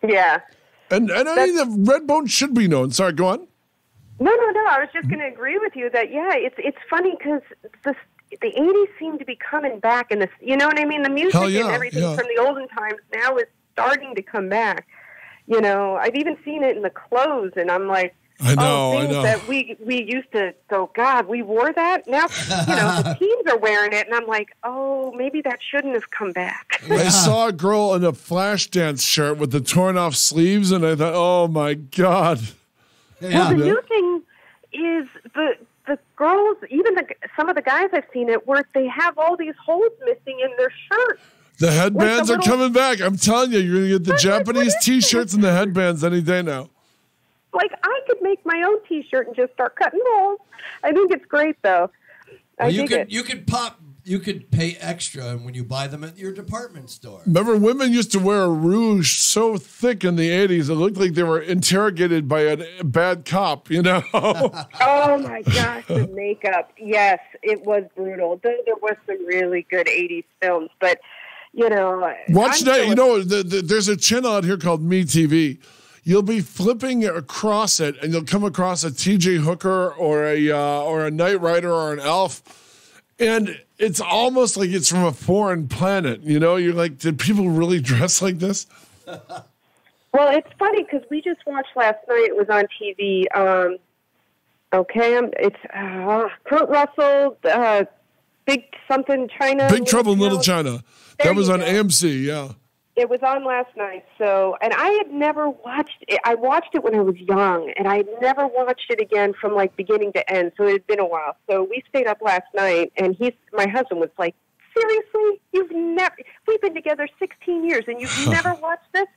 Yeah. And I mean, the Redbone should be known. Sorry, go on. No. I was just going to agree with you that, yeah, it's funny because the 80s seem to be coming back. And you know what I mean? The music and everything from the olden times now is starting to come back. You know, I've even seen it in the clothes, and I'm like, things that we used to go, God, we wore that? Now, the teens are wearing it, and I'm like, oh, maybe that shouldn't have come back. I saw a girl in a Flashdance shirt with the torn off sleeves, and I thought, oh, my God. Yeah. Well, the new thing is the girls, even some of the guys I've seen it, where they have all these holes missing in their shirts. The headbands are coming back. I'm telling you, you're going to get the Japanese T-shirts and the headbands any day now. Like, I could make my own T-shirt and just start cutting holes. I think it's great, though. You could pay extra when you buy them at your department store. Remember, women used to wear a rouge so thick in the 80s, it looked like they were interrogated by a bad cop, you know? Oh, my gosh, the makeup. Yes, it was brutal. There was some really good 80s films, but... Watch that. There's a channel out here called MeTV. You'll be flipping across it, and you'll come across a T.J. Hooker or a Knight Rider or an Elf, and it's almost like it's from a foreign planet. You know, you're like, did people really dress like this? Well, it's funny because we just watched last night. It was on TV. It's Kurt Russell, Big something China. Big Trouble in Little China. That was on AMC, yeah. It was on last night, and I had never watched it. I watched it when I was young, and I had never watched it again from, like, beginning to end, so it had been a while. So we stayed up last night, and my husband was like, seriously? We've been together 16 years, and you've never watched this?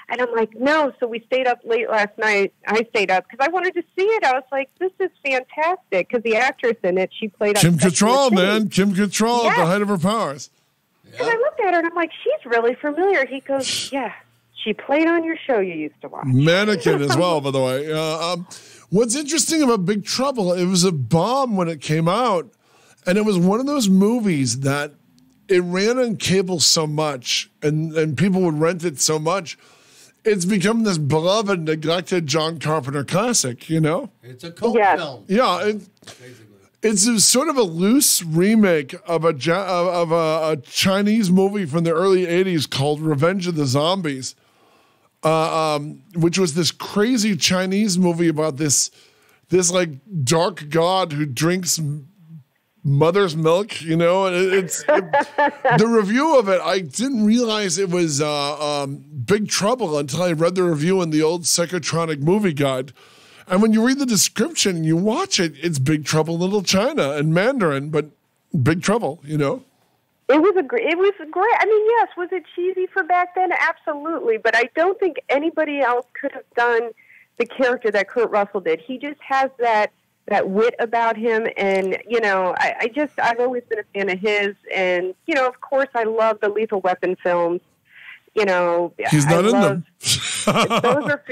And I'm like, no. So we stayed up late last night. I stayed up because I wanted to see it. I was like, this is fantastic, because the actress in it, she played... Kim Cattrall, man. Kim Cattrall at the height of her powers. And I looked at her, and I'm like, she's really familiar. He goes, yeah, she played on your show you used to watch. Mannequin as well, by the way. What's interesting about Big Trouble, it was a bomb when it came out, and it was one of those movies that it ran on cable so much, and people would rent it so much, it's become this beloved, neglected John Carpenter classic, you know? It's a cult film. Yeah, it's sort of a loose remake of a Chinese movie from the early 80s called Revenge of the Zombies, which was this crazy Chinese movie about this like dark god who drinks mother's milk, you know? And the review of it, I didn't realize it was Big Trouble until I read the review in the old Psychotronic movie guide. And when you read the description and you watch it, it's Big Trouble in Little China and Mandarin, but Big Trouble, you know? It was great. I mean, yes, was it cheesy for back then? Absolutely. But I don't think anybody else could have done the character that Kurt Russell did. He just has that wit about him. And, I've always been a fan of his. And, of course, I love the Lethal Weapon films. He's not in them. Those are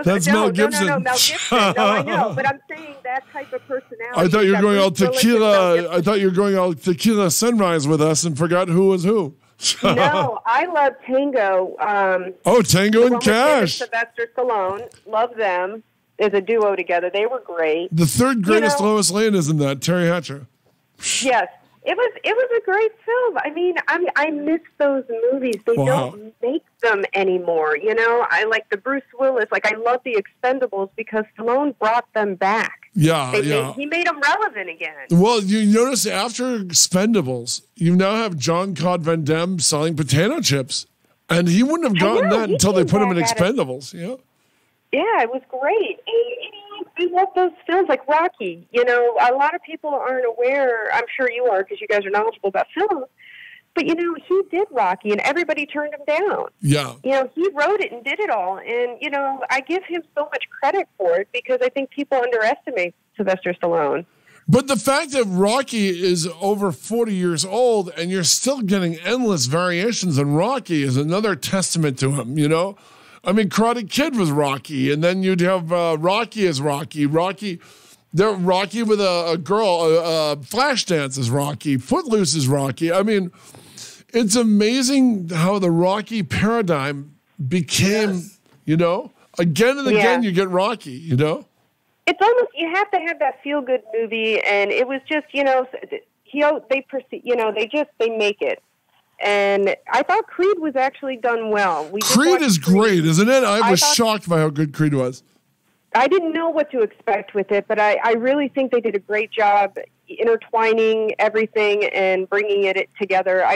That's Mel Gibson. No, Mel Gibson. No, I know, but I'm saying that type of personality. I thought you were going all tequila. I thought you were going all Tequila Sunrise with us and forgot who was who. No, I love Tango. Tango and Cash. Sylvester Stallone. Love them as a duo together. They were great. The third greatest Lois Lane is in that, Terry Hatcher. Yes. It was a great film. I mean, I miss those movies. They don't make them anymore. I like the Bruce Willis. Like, I love the Expendables because Stallone brought them back. Yeah, he made them relevant again. Well, you notice after Expendables, you now have Jean-Claude Van Damme selling potato chips, and he wouldn't have gotten that until they put him in Expendables. Yeah. Yeah, it was great. I love those films like Rocky. A lot of people aren't aware. I'm sure you are because you guys are knowledgeable about films. But, he did Rocky, and everybody turned him down. Yeah. He wrote it and did it all. And, I give him so much credit for it because I think people underestimate Sylvester Stallone. But the fact that Rocky is over 40 years old and you're still getting endless variations on Rocky is another testament to him, you know? I mean, Karate Kid was Rocky, and then you'd have Rocky as Rocky. Rocky with a girl, Flashdance is Rocky. Footloose is Rocky. I mean, it's amazing how the Rocky paradigm became, you know? Again and again, you get Rocky, you know? It's almost, you have to have that feel-good movie, and it was just, you know, they make it. And I thought Creed was actually done well. Creed is great, isn't it? I was shocked by how good Creed was. I didn't know what to expect with it, but I really think they did a great job intertwining everything and bringing it together.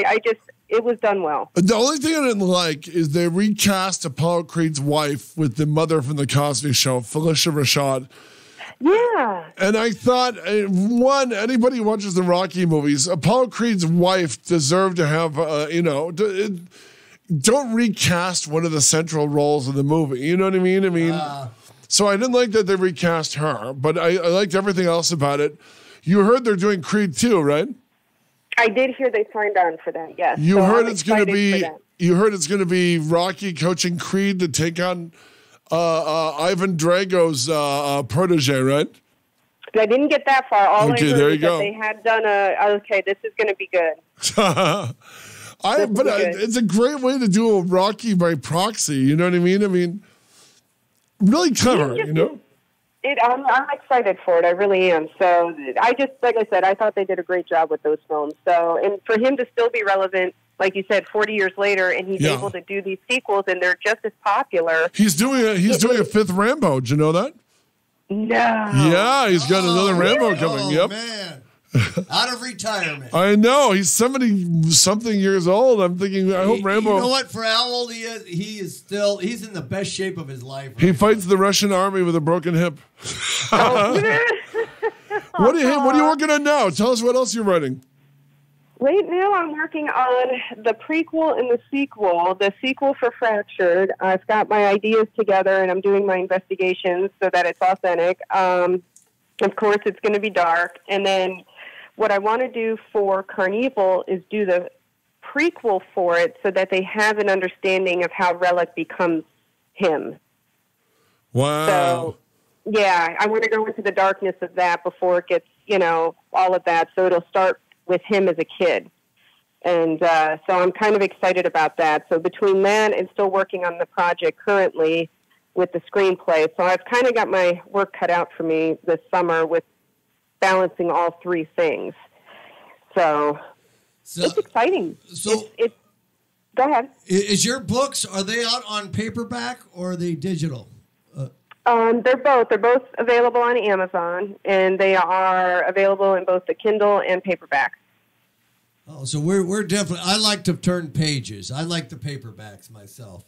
It was done well. The only thing I didn't like is they recast Apollo Creed's wife with the mother from the Cosby Show, Felicia Rashad. Yeah. And I thought, one, anybody who watches the Rocky movies, Apollo Creed's wife deserved to have, don't recast one of the central roles of the movie. You know what I mean? So I didn't like that they recast her, but I liked everything else about it. You heard they're doing Creed 2, right? I did hear they signed on for that, yes. You heard it's going to be Rocky coaching Creed to take on Ivan Drago's protege, right? I didn't get that far. All I heard there was you go. that they had done this is going to be good. It's a great way to do a Rocky by proxy. You know what I mean? I mean, really clever, you know? I'm excited for it. I really am. So like I said, I thought they did a great job with those films. So, and for him to still be relevant, like you said, 40 years later, and he's able to do these sequels, and they're just as popular. He's doing a fifth Rambo. Did you know that? No. Yeah, he's got another Rambo coming. Yep. Man. Out of retirement. I know. He's 70-something years old. I'm thinking, I hope Rambo... You know what? For how old he is, he's in the best shape of his life. Right? He fights the Russian army with a broken hip. What are you working on now? Tell us what else you're writing. Right now I'm working on the prequel and the sequel. The sequel for Fractured. I've got my ideas together, and I'm doing my investigations so that it's authentic. Of course, it's going to be dark. And then what I want to do for Carnival is do the prequel for it so that they have an understanding of how Relic becomes him. Wow. So, yeah, I want to go into the darkness of that before it gets, all of that. So it'll start with him as a kid. And so I'm kind of excited about that. So between that and still working on the project currently with the screenplay, so I've kind of got my work cut out for me this summer with balancing all three things. So it's exciting. So it's go ahead. Is your books, are they out on paperback or are they digital? They're both. They're both available on Amazon, and they are available in both the Kindle and paperback. Oh, so we're definitely. I like to turn pages. I like the paperbacks myself.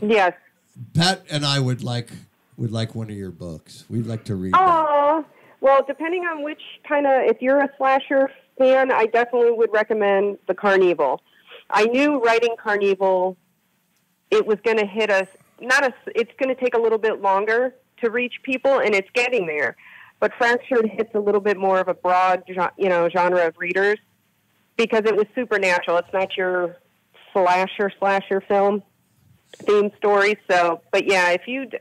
Yes. Pat and I would like one of your books. We'd like to read. Oh, well, depending on which if you're a slasher fan, I definitely would recommend the Carnival. I knew writing Carnival, it was going to hit us. It's going to take a little bit longer to reach people, and it's getting there. But Fractured hits a little bit more of a broad, genre of readers because it was supernatural. It's not your slasher film theme story. So, but yeah,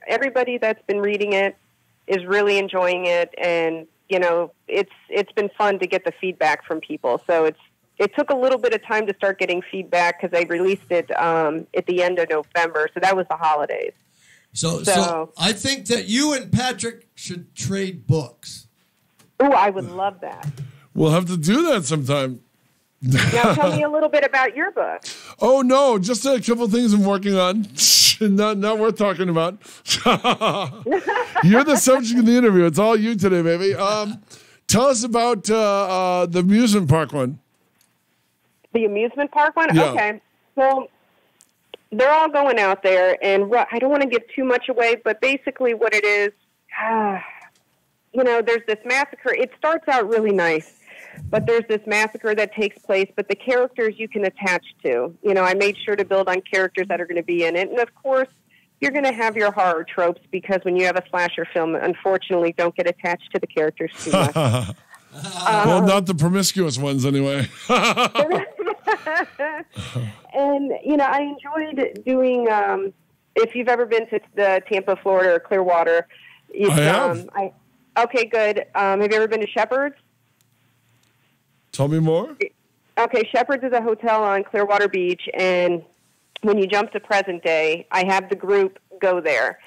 everybody that's been reading it is really enjoying it, and it's been fun to get the feedback from people. So it took a little bit of time to start getting feedback because I released it at the end of November. So that was the holidays. So I think that you and Patrick should trade books. Oh, I would love that. We'll have to do that sometime. Now tell me a little bit about your book. Oh, no, just a couple things I'm working on. Not worth talking about. You're the subject of the interview. It's all you today, baby. Tell us about the amusement park one. The amusement park one? Yeah. Okay. Well, they're all going out there, and I don't want to give too much away, but basically what it is, there's this massacre. It starts out really nice, but there's this massacre that takes place, but the characters you can attach to. I made sure to build on characters that are going to be in it. And, of course, you're going to have your horror tropes because when you have a slasher film, unfortunately, don't get attached to the characters too much. Well, not the promiscuous ones anyway. And, you know, I enjoyed doing, if you've ever been to the Tampa, Florida, or Clearwater. I have. Okay, good. Have you ever been to Shepherd's? Tell me more. Okay, Shepherd's is a hotel on Clearwater Beach, and when you jump to present day, I have the group go there.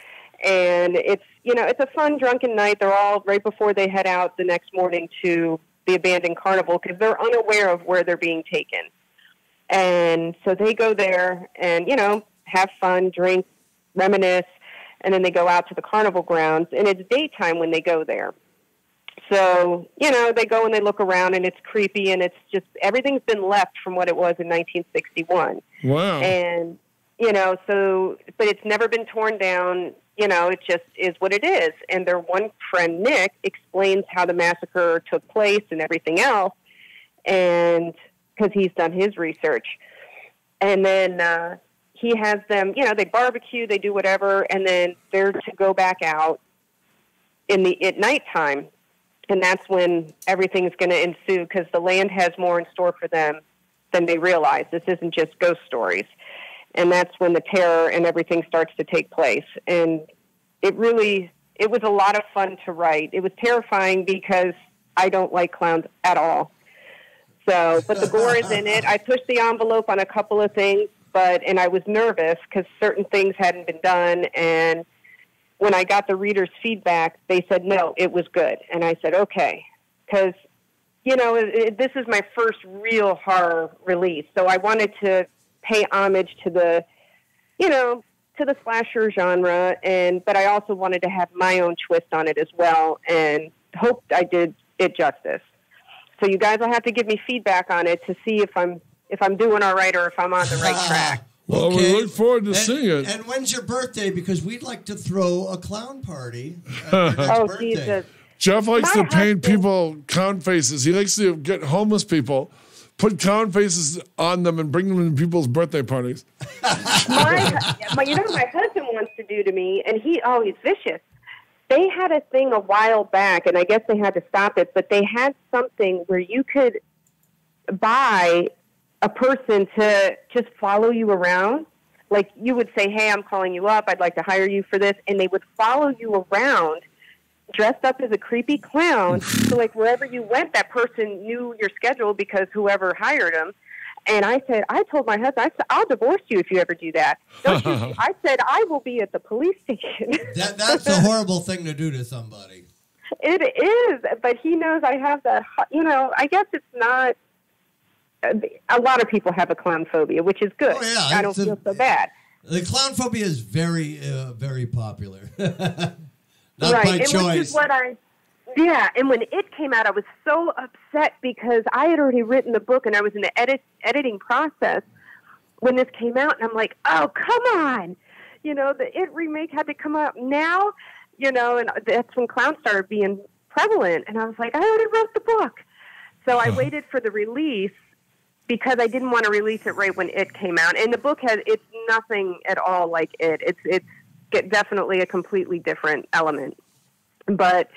And it's, you know, it's a fun drunken night. They're all right before they head out the next morning to the abandoned carnival because they're unaware of where they're being taken. And so they go there and, you know, have fun, drink, reminisce, and then they go out to the carnival grounds. And it's daytime when they go there. So, you know, they go and they look around and it's creepy and it's just, everything's been left from what it was in 1961. Wow. And, you know, so, but it's never been torn down. You know, it just is what it is. And their one friend, Nick, explains how the massacre took place and everything else. And because he's done his research. And then he has them, you know, they barbecue, they do whatever, and then they're to go back out at nighttime. And that's when everything's going to ensue because the land has more in store for them than they realize. This isn't just ghost stories. And that's when the terror and everything starts to take place. And it was a lot of fun to write. It was terrifying because I don't like clowns at all. So, but the gore is in it. I pushed the envelope on a couple of things, and I was nervous because certain things hadn't been done. And when I got the readers' feedback, they said, no, it was good. And I said, okay, because, you know, this is my first real horror release. So I wanted to pay homage to the, you know, to the slasher genre, but I also wanted to have my own twist on it as well, and hoped I did it justice. So you guys will have to give me feedback on it to see if I'm doing all right or if I'm on the right track. Well, Okay. we look forward to seeing it. And when's your birthday? Because we'd like to throw a clown party at your next birthday. Jesus. Jeff likes My to paint husband- people clown faces. He likes to get homeless people, put clown faces on them, and bring them to people's birthday parties. You know what my husband wants to do to me, and he's vicious. They had a thing a while back, and I guess they had to stop it, but they had something where you could buy a person to just follow you around. Like you would say, hey, I'm calling you up. I'd like to hire you for this. And they would follow you around dressed up as a creepy clown. So like wherever you went, that person knew your schedule because whoever hired them. And I told my husband, I said, I'll divorce you if you ever do that. Don't you? I said, I will be at the police station. That's a horrible thing to do to somebody. It is, but he knows I have that, you know, I guess it's not, a lot of people have a clown phobia, which is good. Oh, yeah, I don't feel so bad. The clown phobia is very, very popular. Not Right, by and choice. which is what and when it came out, I was so upset because I had already written the book and I was in the editing process when this came out, and I'm like, oh, come on. You know, the It remake had to come out now, you know, and that's when clowns started being prevalent. And I was like, I already wrote the book. So I waited for the release because I didn't want to release it right when it came out. And the book it's nothing at all like it. It's definitely a completely different element. But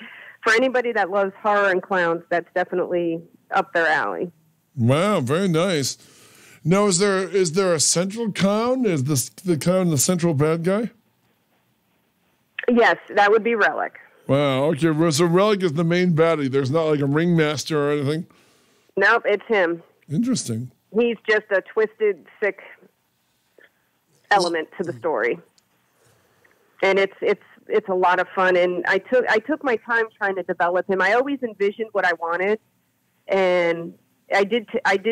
for anybody that loves horror and clowns, that's definitely up their alley. Wow, very nice. Now, is there a central clown? Is the clown the central bad guy? Yes, that would be Relic. Wow, okay. So Relic is the main baddie. There's not like a ringmaster or anything? Nope, it's him. Interesting. He's just a twisted, sick element to the story. And it's a lot of fun, and I took my time trying to develop him. I always envisioned what I wanted, and I did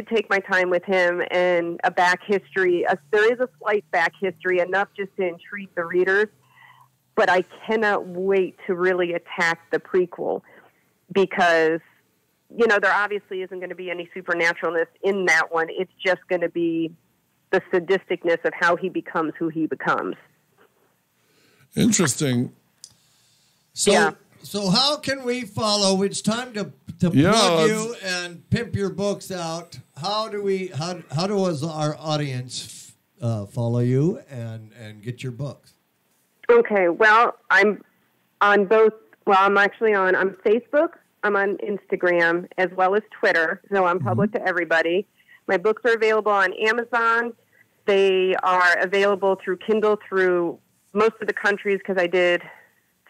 take my time with him and a back history. There is a slight back history, enough just to intrigue the readers, but I cannot wait to really attack the prequel because, you know, there obviously isn't going to be any supernaturalness in that one. It's just going to be the sadisticness of how he becomes who he becomes. Interesting. So how can we follow? It's time to plug you and pimp your books out. How does our audience follow you and get your books? Okay, well, I'm on both. Well, I'm actually on Facebook. I'm on Instagram as well as Twitter. So I'm public to everybody. My books are available on Amazon. They are available through Kindle through most of the countries because I did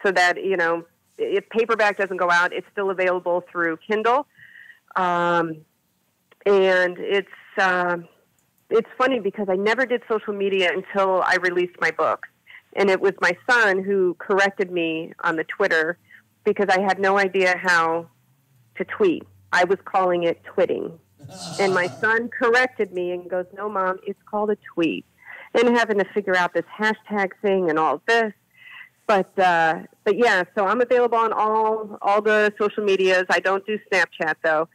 so that, you know, if paperback doesn't go out, it's still available through Kindle. And it's funny because I never did social media until I released my book. And it was my son who corrected me on the Twitter because I had no idea how to tweet. I was calling it twitting. And my son corrected me and goes, "No, Mom, it's called a tweet." And having to figure out this hashtag thing and all this. But yeah, so I'm available on all the social medias. I don't do Snapchat, though.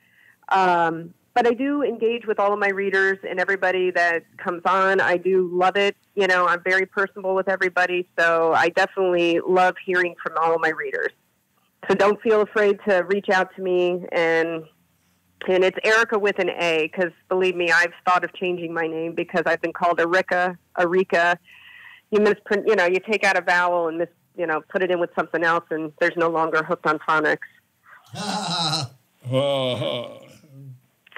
But I do engage with all of my readers and everybody that comes on. I do love it. You know, I'm very personable with everybody, so I definitely love hearing from all of my readers. So don't feel afraid to reach out to me. And it's Arika with an A, because believe me, I've thought of changing my name because I've been called Arika. You misprint, you know, you take out a vowel and put it in with something else, and there's no longer hooked on phonics.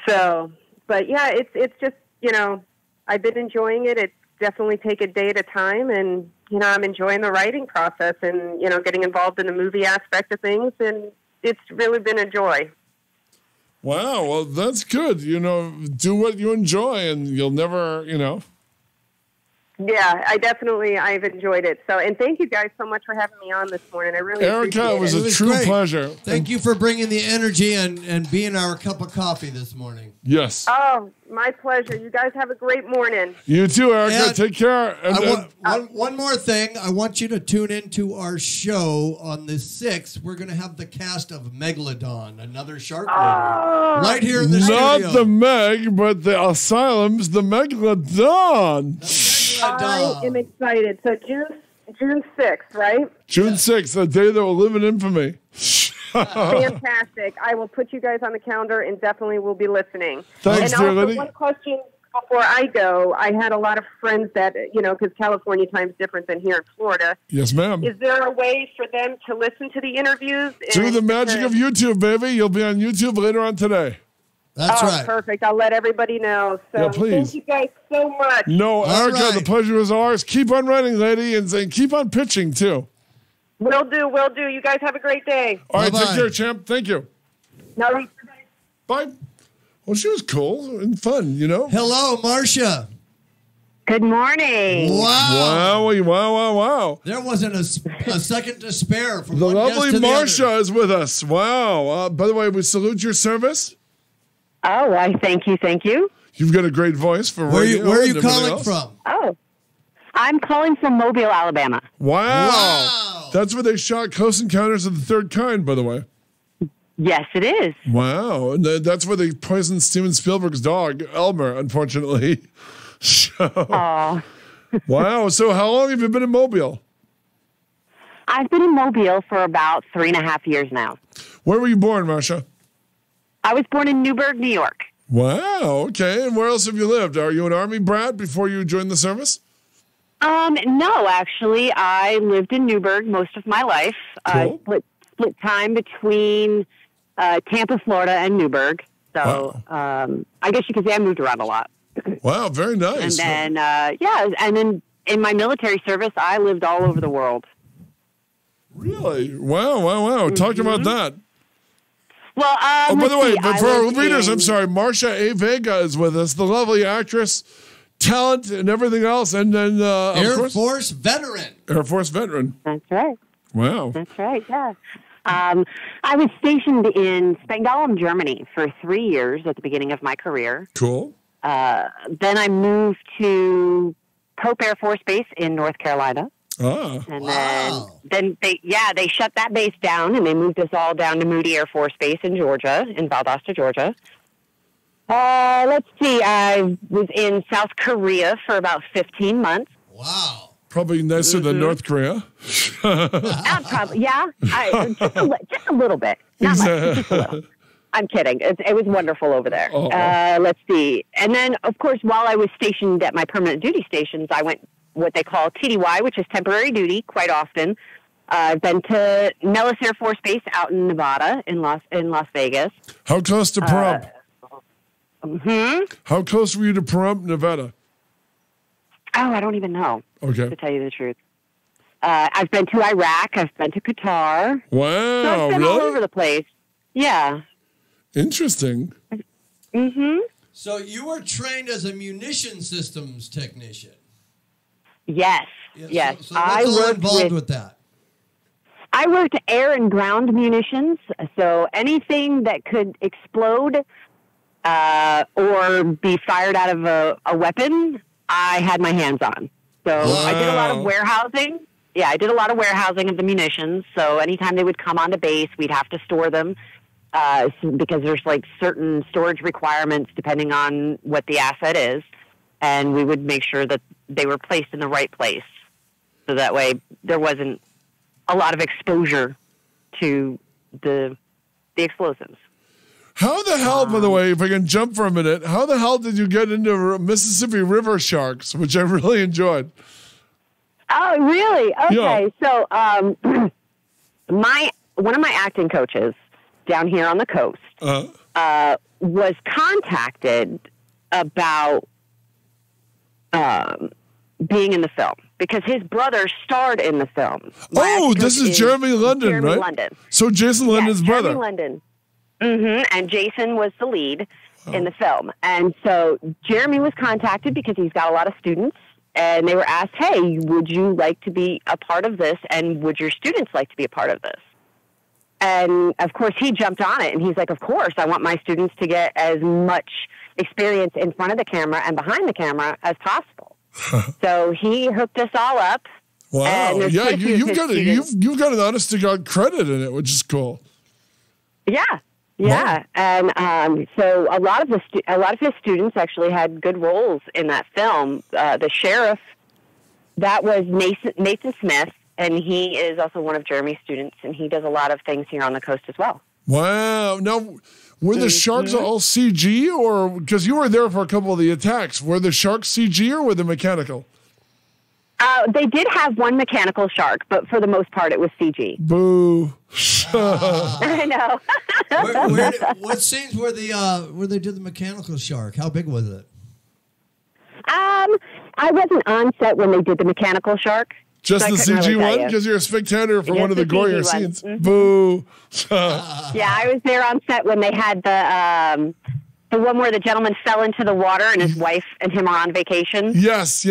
So, but yeah, it's just, you know, I've been enjoying it. It's definitely take a day at a time, and, you know, I'm enjoying the writing process and, you know, getting involved in the movie aspect of things, and it's really been a joy. Wow, well, that's good. You know, do what you enjoy, and you'll never, you know. Yeah, I've enjoyed it. So, and thank you guys so much for having me on this morning. I really appreciate Arika, it was a true pleasure. Thank you for bringing the energy and being our cup of coffee this morning. Yes. Oh, my pleasure. You guys have a great morning. You too, Arika. And take care. One more thing. I want you to tune into our show on the 6th. We're going to have the cast of Megalodon, another shark movie, right here in the studio. Not the Meg, but the Asylum's the Megalodon. I am excited. So June 6th, right? June 6th, the day that will live in infamy. Fantastic. I will put you guys on the calendar and definitely will be listening. Thanks, and dear also, lady. one question before I go. I had a lot of friends that, you know, because California time is different than here in Florida. Yes, ma'am. Is there a way for them to listen to the interviews? Through the magic of YouTube, baby. You'll be on YouTube later on today. That's right. Perfect. I'll let everybody know. So Yeah, please. Thank you guys so much. No, All Arika, right. the pleasure is ours. Keep on writing, lady, and keep on pitching, too. Will do. You guys have a great day. All right, Bye-bye. take care, champ. Thank you. No, Bye. Well, she was cool and fun, you know? Hello, Marcia. Good morning. Wow. Wow. There wasn't a second to spare from The one guest lovely to the Marcia other. is with us. Wow. By the way, we salute your service. Oh, I thank you. You've got a great voice for radio. Where are you and everything calling else. from? Oh, I'm calling from Mobile, Alabama. Wow. That's where they shot Close Encounters of the Third Kind, by the way. Yes, it is. Wow. And that's where they poisoned Steven Spielberg's dog, Elmer, unfortunately. So, wow. So how long have you been in Mobile? I've been in Mobile for about 3.5 years now. Where were you born, Marcia? I was born in Newburgh, New York. Wow. Okay. And where else have you lived? Are you an Army brat before you joined the service? No, actually, I lived in Newburgh most of my life. Cool. Split time between Tampa, Florida, and Newburgh. So I guess you could say I moved around a lot. Wow. Very nice. And then, and then in my military service, I lived all over the world. Really? Wow. Talk about that. Well, By the way, but for our readers, in... I'm sorry, Marcia A. Vega is with us, the lovely actress, talent, and everything else. And then, Air Force veteran. Air Force veteran. That's right. Wow. That's right, yeah. I was stationed in Spangdahlem, Germany for 3 years at the beginning of my career. Cool. Then I moved to Pope Air Force Base in North Carolina. And then they shut that base down and they moved us all down to Moody Air Force Base in Georgia, in Valdosta, Georgia. Let's see, I was in South Korea for about 15 months. Wow. Probably nicer than North Korea. Probably, yeah, just a little bit. Not much, just a little. I'm kidding. It was wonderful over there. Let's see. And then, of course, while I was stationed at my permanent duty stations, I went what they call TDY, which is temporary duty, quite often. I've been to Nellis Air Force Base out in Nevada, in Las Vegas. How close to Pahrump? How close were you to Pahrump, Nevada? Oh, I don't even know. Okay. To tell you the truth. I've been to Iraq. I've been to Qatar. Wow, so I've been all over the place. Yeah. Interesting. So you were trained as a munition systems technician. Yes. Yeah, yes. So what's all involved with that? I worked air and ground munitions. So anything that could explode or be fired out of a weapon, I had my hands on. So I did a lot of warehousing. Yeah, I did a lot of warehousing of the munitions. So anytime they would come onto base, we'd have to store them because there's like certain storage requirements depending on what the asset is. And we would make sure that they were placed in the right place. So that way there wasn't a lot of exposure to the explosives. How the hell, by the way, if I can jump for a minute, how the hell did you get into Mississippi River sharks, which I really enjoyed? Oh, really? Okay. Yeah. So one of my acting coaches down here on the coast was contacted about being in the film because his brother starred in the film. Oh, this is Jeremy London, Jeremy right? London. So Jason London's brother. Jeremy London. And Jason was the lead in the film. And so Jeremy was contacted because he's got a lot of students. And they were asked, hey, would you like to be a part of this? And would your students like to be a part of this? And, of course, he jumped on it. And he's like, of course, I want my students to get as much experience in front of the camera and behind the camera as possible. So he hooked us all up. Wow. Yeah, you've got an honest-to-God credit in it, which is cool. Yeah. Yeah, wow. And so a lot of his students actually had good roles in that film. The sheriff, that was Nathan Smith, and he is also one of Jeremy's students, and he does a lot of things here on the coast as well. Wow! Now, were the sharks all CG, or because you were there for a couple of the attacks? Were the sharks CG or were they mechanical? They did have one mechanical shark, but for the most part, it was CG. Boo! I know. What scenes were where they did the mechanical shark? How big was it? I wasn't on set when they did the mechanical shark. Just the CG one? Because you're a spectator for one of the gorier scenes. Boo! Yeah, I was there on set when they had the one where the gentleman fell into the water and his wife and him are on vacation. Yes.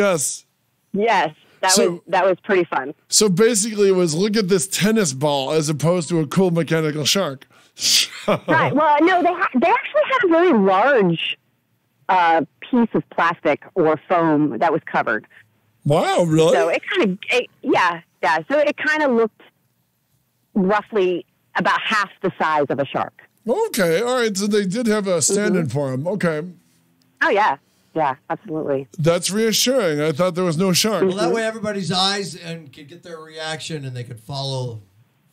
Yes, that was pretty fun. So basically it was, look at this tennis ball as opposed to a cool mechanical shark. Right. Well, no, they actually had a very large piece of plastic or foam that was covered. Wow, really? So it kind of, yeah. So it kind of looked roughly about half the size of a shark. Okay, all right. So they did have a stand-in for him. Okay. Oh, yeah. Yeah, absolutely. That's reassuring. I thought there was no shark. Well, that way everybody's eyes and could get their reaction and they could follow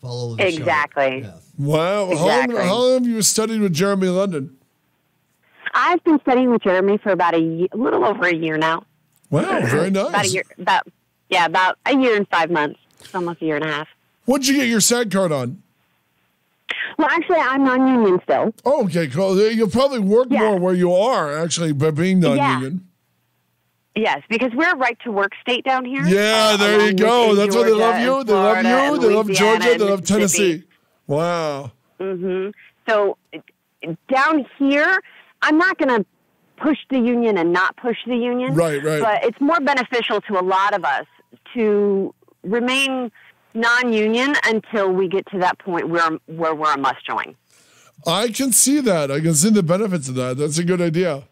the exactly. shark. Yeah. Wow. Exactly. How long have you studied with Jeremy London? I've been studying with Jeremy for about a little over a year now. Wow, very nice. About a year, about a year and 5 months, almost a year and a half. What'd you get your SAG card on? Well, actually, I'm non-union still. Oh, okay, cool. You'll probably work more where you are, actually, by being non-union. Yes, because we're a right-to-work state down here. Yeah, there you go. That's why they love you. They love you. They love Georgia. They love Tennessee. Wow. Mm-hmm. So down here, I'm not going to push the union and not push the union. Right. But it's more beneficial to a lot of us to remain non-union until we get to that point where we're a must join. I can see that. I can see the benefits of that. That's a good idea.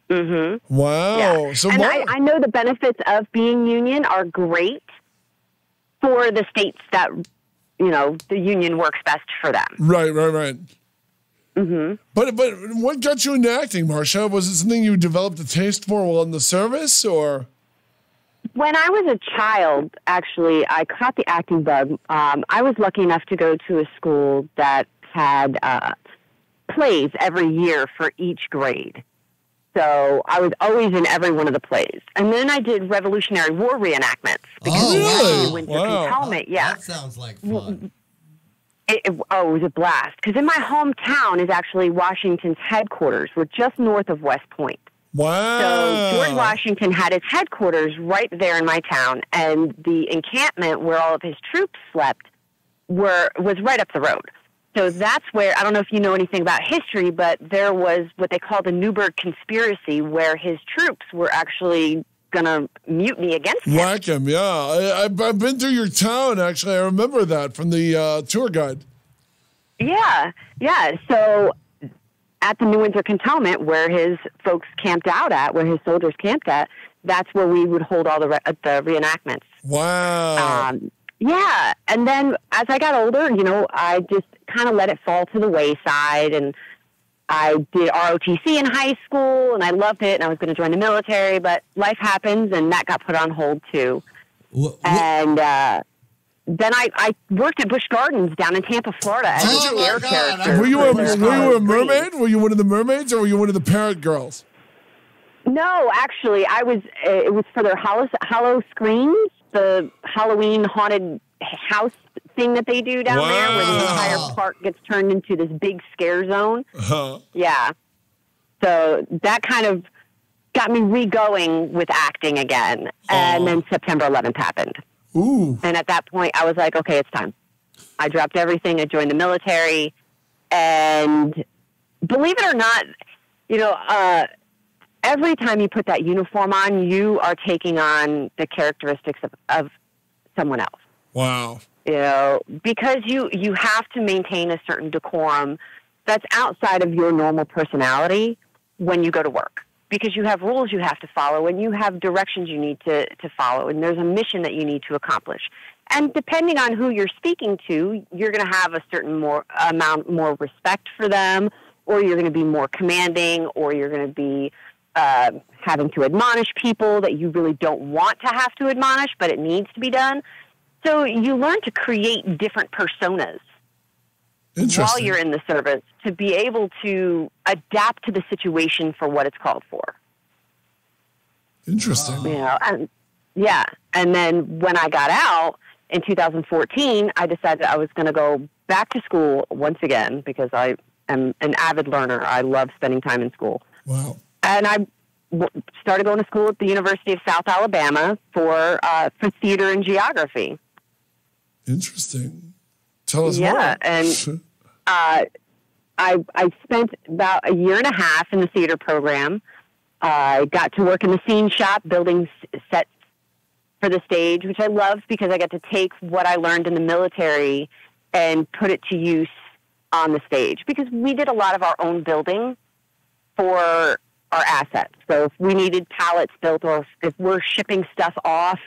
Mm-hmm. Wow. Yeah. So and I know the benefits of being union are great for the states that, the union works best for them. Right. Mm-hmm. But what got you into acting, Marcia? Was it something you developed a taste for while in the service, or? When I was a child, actually, I caught the acting bug. I was lucky enough to go to a school that had plays every year for each grade. So I was always in every one of the plays. And then I did Revolutionary War reenactments. Oh, really? Winter Wow. Cantonment, yeah. That sounds like fun. It was a blast. Because in my hometown is actually Washington's headquarters. We're just north of West Point. Wow. So George Washington had his headquarters right there in my town. And the encampment where all of his troops slept was right up the road. So that's where, I don't know if you know anything about history, but there was what they call the Newburgh Conspiracy, where his troops were actually going to mutiny against him. Whack him, yeah. I've been through your town, actually. I remember that from the tour guide. Yeah. So at the New Windsor Cantonment, where his folks camped out at, where his soldiers camped at, that's where we would hold all the reenactments. Wow. Yeah. And then as I got older, I just kind of let it fall to the wayside. And I did ROTC in high school, and I loved it, and I was going to join the military, but life happens, and that got put on hold, too. And then I worked at Busch Gardens down in Tampa, Florida as a scare character. Were you a mermaid? Were you one of the mermaids, or were you one of the parrot girls? No, actually, it was for their hollow screens, the Halloween haunted house thing that they do down there, where the entire park gets turned into this big scare zone. Yeah. So that kind of got me re-going with acting again. And then September 11th happened. Ooh. And at that point, I was like, okay, it's time. I dropped everything. I joined the military. And believe it or not, every time you put that uniform on, you are taking on the characteristics of someone else. Wow. Because you have to maintain a certain decorum that's outside of your normal personality when you go to work. Because you have rules you have to follow, and you have directions you need to follow, and there's a mission that you need to accomplish. And depending on who you're speaking to, you're going to have a certain more respect for them, or you're going to be more commanding, or you're going to be having to admonish people that you really don't want to have to admonish, but it needs to be done. So you learn to create different personas while you're in the service to be able to adapt to the situation for what it's called for. Interesting. And then when I got out in 2014, I decided I was going to go back to school once again because I am an avid learner. I love spending time in school. Wow. And I started going to school at the University of South Alabama for theater and geography. Interesting. Tell us more. Yeah, and I spent about a year and a half in the theater program. I got to work in the scene shop building sets for the stage, which I loved because I got to take what I learned in the military and put it to use on the stage. Because we did a lot of our own building for our assets. So if we needed pallets built or if we're shipping stuff off,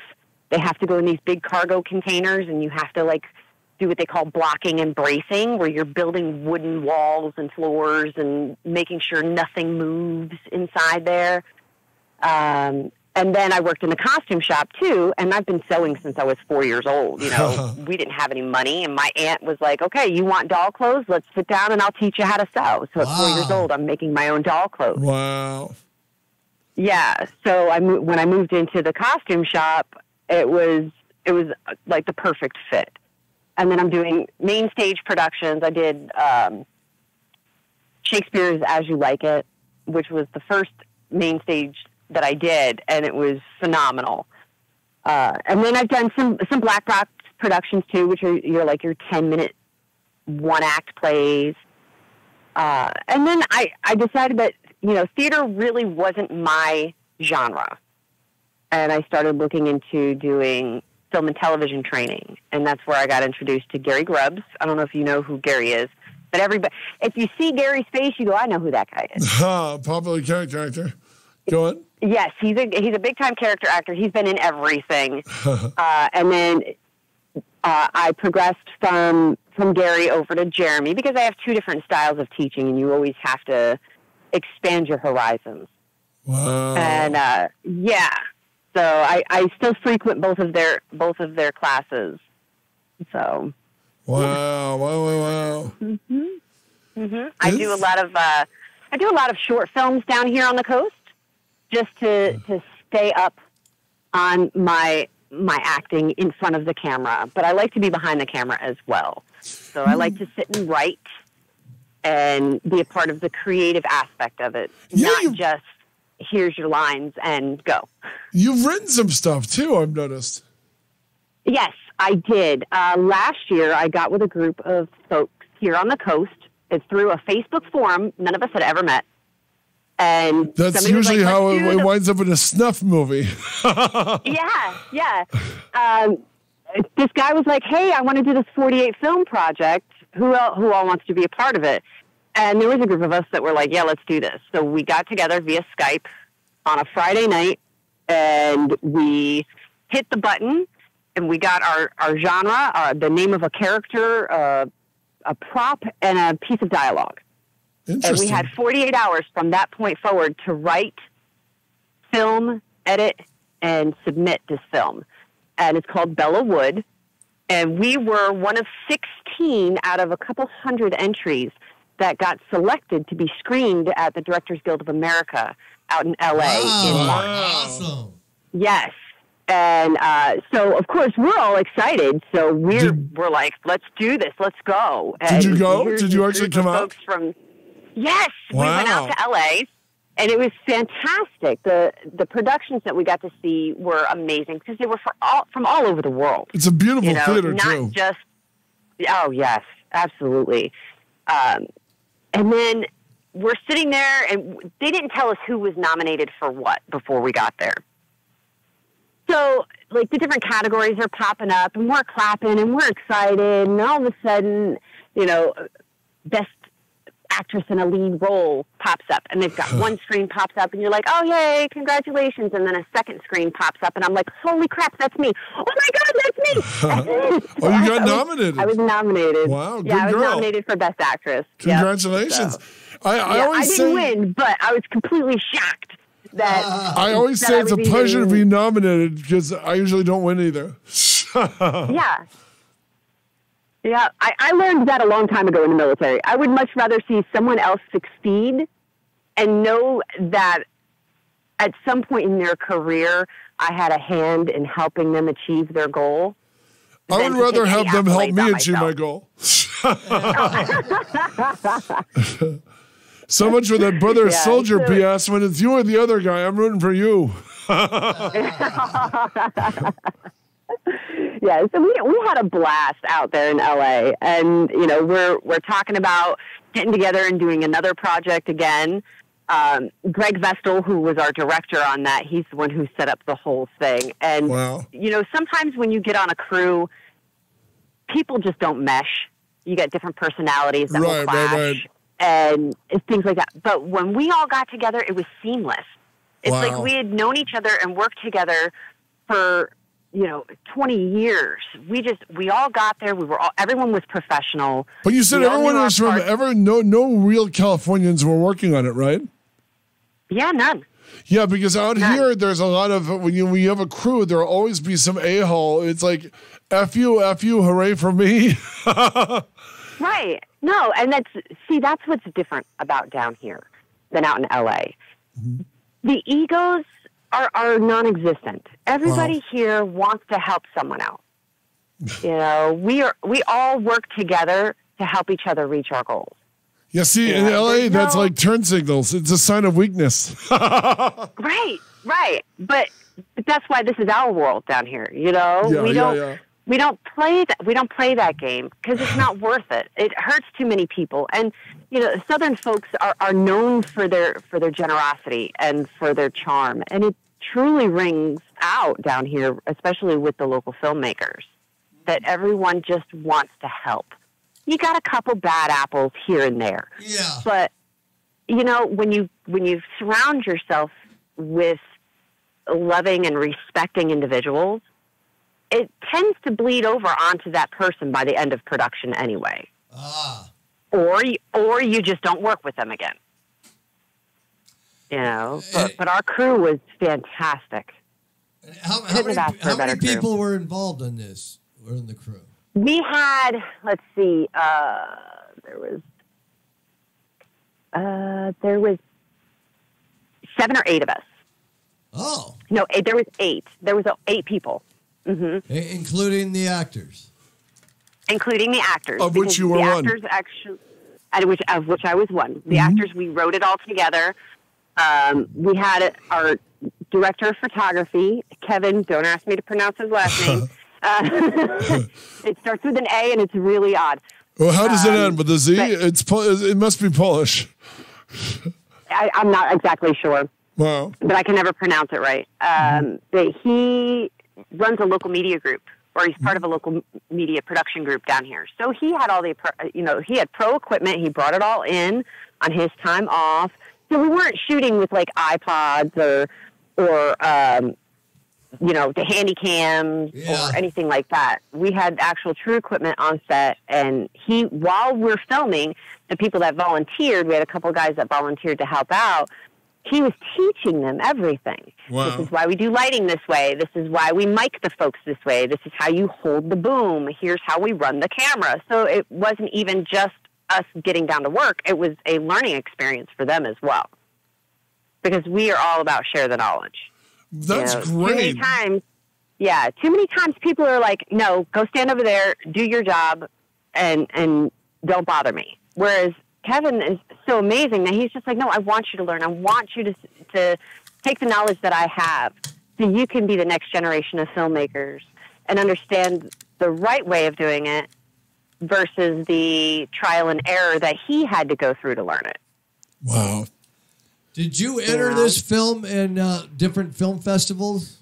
they have to go in these big cargo containers, and you have to do what they call blocking and bracing, where you're building wooden walls and floors and making sure nothing moves inside there. And then I worked in the costume shop too, and I've been sewing since I was 4 years old. We didn't have any money, and my aunt was like, okay, you want doll clothes? Let's sit down and I'll teach you how to sew. So at 4 years old, I'm making my own doll clothes. Wow. Yeah. So when I moved into the costume shop, it was like the perfect fit. And then I'm doing main stage productions. I did Shakespeare's As You Like It, which was the first main stage that I did, and it was phenomenal. And then I've done some Black Box productions too, which are your 10-minute one-act plays. And then I decided that theater really wasn't my genre, and I started looking into doing film and television training, and that's where I got introduced to Gary Grubbs. I don't know if you know who Gary is, but if you see Gary's face, you go, I know who that guy is. Popular character actor. Go on. Yes, he's a big time character actor. He's been in everything. And then I progressed from Gary over to Jeremy because I have two different styles of teaching, and you always have to expand your horizons. Wow. And so I still frequent both of their classes. So. Wow. Mm-hmm. I do a lot of. I do a lot of short films down here on the coast, just to stay up on my acting in front of the camera. But I like to be behind the camera as well. So I like to sit and write and be a part of the creative aspect of it, not just here's your lines and go. You've written some stuff too, I've noticed. Yes, I did. Last year, I got with a group of folks here on the coast. It's through a Facebook forum. None of us had ever met. And that's usually how it winds up in a snuff movie. Yeah. This guy was like, hey, I want to do this 48 film project. Who all wants to be a part of it? And there was a group of us that were like, yeah, let's do this. So we got together via Skype on a Friday night, and we hit the button, and we got our genre, the name of a character, a prop, and a piece of dialogue. And we had 48 hours from that point forward to write, film, edit, and submit this film. And it's called Bella Wood. And we were one of 16 out of a couple hundred entries that got selected to be screened at the Directors Guild of America out in L.A. in March. Awesome. Yes. And so, of course, we're all excited. So we're like, let's do this. Let's go. And did you go? Did you actually come out? Yes. Wow. We went out to L.A., and it was fantastic. The productions that we got to see were amazing because they were from all over the world. It's a beautiful theater, not too. Just, oh, yes, absolutely. And then we're sitting there, and they didn't tell us who was nominated for what before we got there. So, like, the different categories are popping up, and we're clapping, and we're excited, and all of a sudden, best actress in a lead role pops up, and they've got one screen pops up, and you're like, oh, yay, congratulations, and then a second screen pops up, and I'm like, holy crap, that's me. Oh, my God, that's me. Oh, you got nominated. I was nominated. Wow, good girl. I was girl. nominated for Best Actress. Congratulations. Yep. I didn't win, but I was completely shocked. I always say it's a pleasure to be nominated because I usually don't win either. Yeah, I learned that a long time ago in the military. I would much rather see someone else succeed and know that at some point in their career, I had a hand in helping them achieve their goal. I would rather have them help me achieve my goal. So much for that brother soldier BS. When it's you or the other guy, I'm rooting for you. Yeah, so we had a blast out there in LA, and we're talking about getting together and doing another project again. Greg Vestal, who was our director on that, he's the one who set up the whole thing. And sometimes when you get on a crew, people just don't mesh. You get different personalities that will clash and things like that. But when we all got together, it was seamless. It's like we had known each other and worked together for 20 years. We all got there. Everyone was professional. But you said everyone was from no real Californians were working on it, right? Yeah, none. Yeah, because out here, there's a lot of, when you have a crew, there'll always be some a-hole. It's like, F you, hooray for me. Right. No, and that's what's different about down here than out in L.A. Mm-hmm. The egos are non-existent. Everybody here wants to help someone out. We all work together to help each other reach our goals. Yeah, see, in LA, that's like turn signals. It's a sign of weakness. Right. But that's why this is our world down here. We don't play that. We don't play that game because it's not worth it. It hurts too many people. And Southern folks are known for their generosity and for their charm, and it truly rings out down here, especially with the local filmmakers, that everyone just wants to help. You got a couple bad apples here and there. Yeah. But, when you surround yourself with loving and respecting individuals, it tends to bleed over onto that person by the end of production anyway. Or you just don't work with them again. But our crew was fantastic. How many people were involved in this, or in the crew? We had, let's see, there was there was 7 or 8 of us. Oh. No, there was 8. There was 8 people. Mm-hmm. Including the actors. Including the actors. Of which you were one. one. Actors actually, of which I was one. The actors, we wrote it all together. We had our director of photography, Kevin, don't ask me to pronounce his last name. It starts with an A and it's really odd. Well, how does it end? With a Z? It must be Polish. I'm not exactly sure. Wow. But I can never pronounce it right. But he runs a local media group, or he's part of a local media production group down here. So he had all the, he had pro equipment. He brought it all in on his time off. So we weren't shooting with like iPods or the handy cams or anything like that. We had actual true equipment on set. And while we're filming, the people that volunteered, we had a couple of guys that volunteered to help out. He was teaching them everything. Wow. This is why we do lighting this way. This is why we mic the folks this way. This is how you hold the boom. Here's how we run the camera. So it wasn't even just us getting down to work. It was a learning experience for them as well. Because we are all about share the knowledge. That's great. Too many times people are like, no, go stand over there, do your job, and don't bother me. Whereas Kevin is so amazing that he's just like, no, I want you to learn. I want you to take the knowledge that I have so you can be the next generation of filmmakers and understand the right way of doing it versus the trial and error that he had to go through to learn it. Wow. Did you enter this film in different film festivals?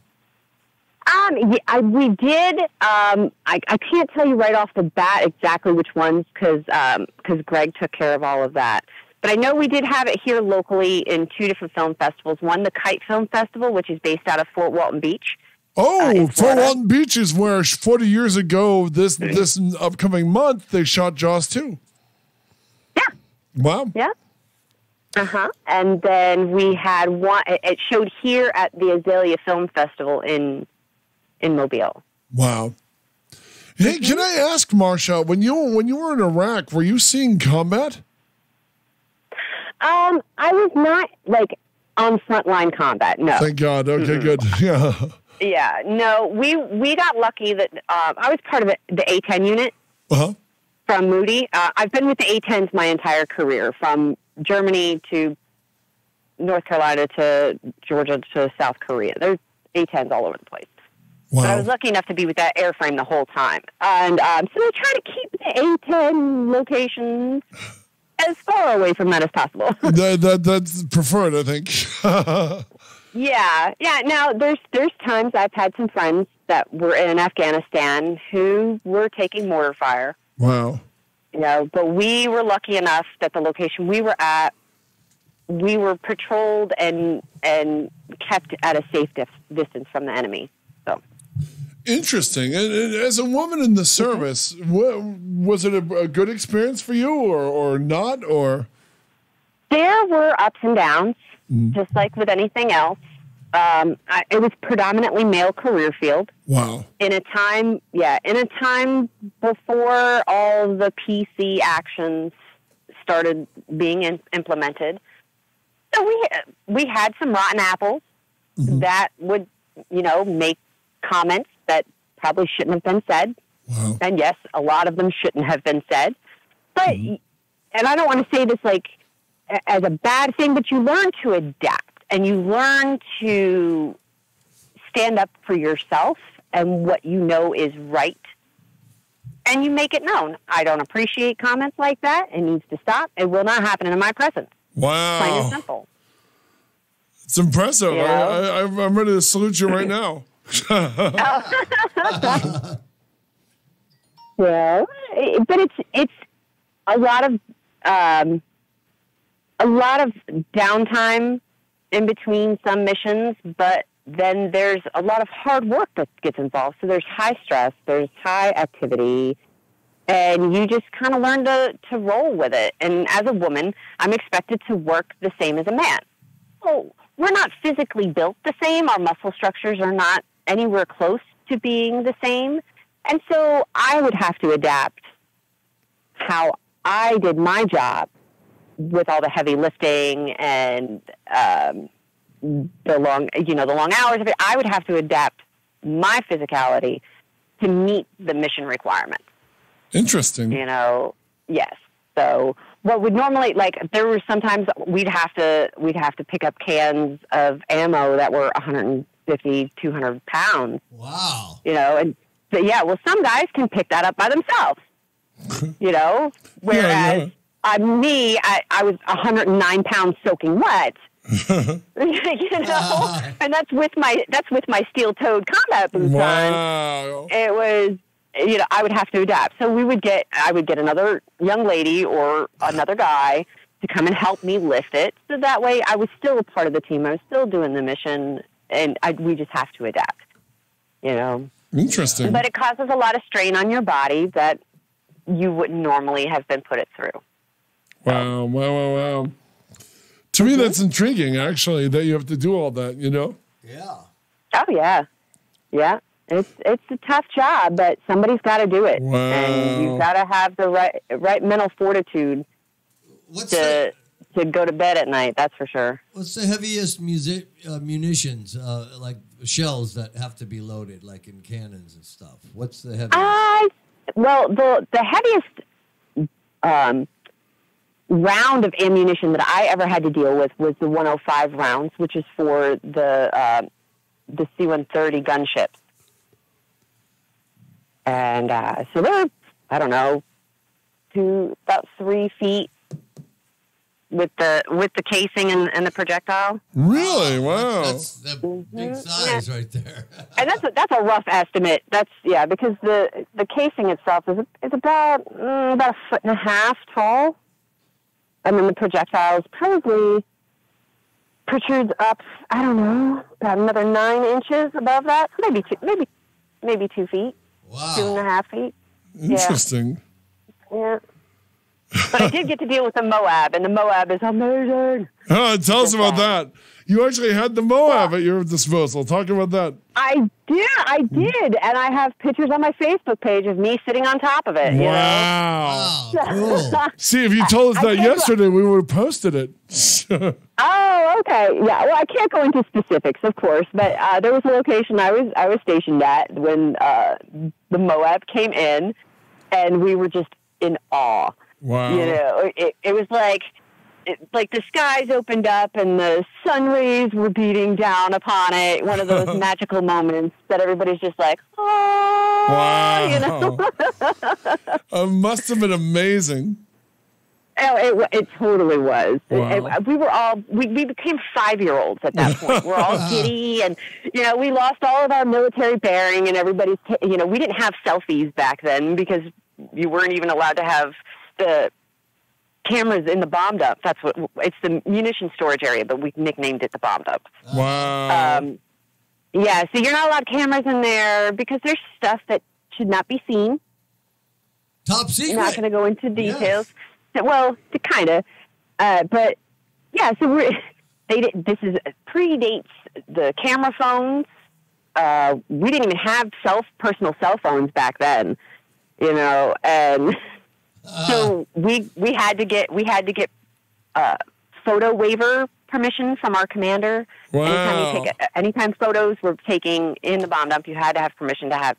We did. I can't tell you right off the bat exactly which ones because Greg took care of all of that. But I know we did have it here locally in 2 different film festivals. One, the Kite Film Festival, which is based out of Fort Walton Beach. Fort Walton Beach is where 40 years ago, this upcoming month, they shot Jaws 2. Yeah. Wow. Yeah. Uh-huh. And then we had one, it showed here at the Azalea Film Festival in Mobile. Wow. Hey, can I ask, Marcia, when you were in Iraq, were you seeing combat? I was not like on frontline combat. No. Thank God. Okay, good. Yeah. Yeah. No, we got lucky that I was part of the A-10 unit from Moody. I've been with the A-10s my entire career, from Germany to North Carolina to Georgia to South Korea. There's A-10s all over the place. Wow. But I was lucky enough to be with that airframe the whole time. And so we try to keep the A-10 locations as far away from that as possible. That's preferred, I think. Yeah. Now, there's times I've had some friends that were in Afghanistan who were taking mortar fire. Wow. But we were lucky enough that the location we were at, we were patrolled and kept at a safe distance from the enemy. So interesting. And as a woman in the service, was it a good experience for you or not? Or there were ups and downs, just like with anything else. It was predominantly male career field. Wow. In a time before all the PC actions started being implemented. So we had some rotten apples that would, make comments that probably shouldn't have been said. Wow. And yes, a lot of them shouldn't have been said. But, and I don't want to say this like as a bad thing, but you learn to adapt. And you learn to stand up for yourself and what you know is right. And you make it known. I don't appreciate comments like that. It needs to stop. It will not happen in my presence. Wow. Plain and simple. It's impressive. I'm ready to salute you right now. Well, but it's a lot of downtime in between some missions, but then there's a lot of hard work that gets involved. So there's high stress, there's high activity, and you just kind of learn to roll with it. And as a woman, I'm expected to work the same as a man. So we're not physically built the same. Our muscle structures are not anywhere close to being the same. And so I would have to adapt how I did my job with all the heavy lifting and the long hours of it, I would have to adapt my physicality to meet the mission requirements. Interesting. Yes. So what would normally, there were sometimes we'd have to pick up cans of ammo that were 150, 200 pounds. Wow. Some guys can pick that up by themselves. Whereas I was 109 pounds soaking wet. And that's with my steel-toed combat boots on. It was, I would have to adapt. So I would get another young lady or another guy to come and help me lift it. So that way I was still a part of the team. I was still doing the mission, and we just have to adapt, Interesting. But it causes a lot of strain on your body that you wouldn't normally have been put it through. Wow. To me, that's intriguing, actually, that you have to do all that, Yeah. Oh, yeah. Yeah. It's a tough job, but somebody's got to do it. Wow. And you've got to have the right mental fortitude to go to bed at night, that's for sure. What's the heaviest munitions, like shells that have to be loaded, like in cannons and stuff? What's the heaviest? The heaviest round of ammunition that I ever had to deal with was the 105 rounds, which is for the C-130 gunships. And so they're, I don't know, about 3 feet with the casing and the projectile. Really? Wow. That's the big size right there. And that's a rough estimate. Because the casing itself is about a 1.5 feet tall. And then the projectiles probably protrudes up, I don't know, about another 9 inches above that. Maybe 2 feet. Wow. 2.5 feet. Interesting. Yeah. But I did get to deal with the Moab, and the Moab is amazing. Tell us about that. You actually had the Moab at your disposal. Talk about that. I did, and I have pictures on my Facebook page of me sitting on top of it. Wow. Cool. See, if you told us that yesterday, we would have posted it. Oh, okay. Yeah. Well, I can't go into specifics, of course, but there was a location I was stationed at when the Moab came in, and we were just in awe. Wow. It was like the skies opened up and the sun rays were beating down upon it. One of those magical moments that everybody's just like, oh, wow. It must have been amazing. Oh, it totally was. Wow. We became 5-year-olds at that point. We're all giddy, and we lost all of our military bearing, and everybody's we didn't have selfies back then because you weren't even allowed to have the cameras in the bomb dump. It's the munition storage area, but we nicknamed it the bomb dump. Wow. So you're not allowed cameras in there because there's stuff that should not be seen. Top secret. I'm not going to go into details. Yes. Well, kind of. But yeah, so this predates the camera phones. We didn't even have personal cell phones back then, and so we had to get photo waiver permission from our commander. Wow. Anytime photos were taking in the bomb dump, you had to have permission to have,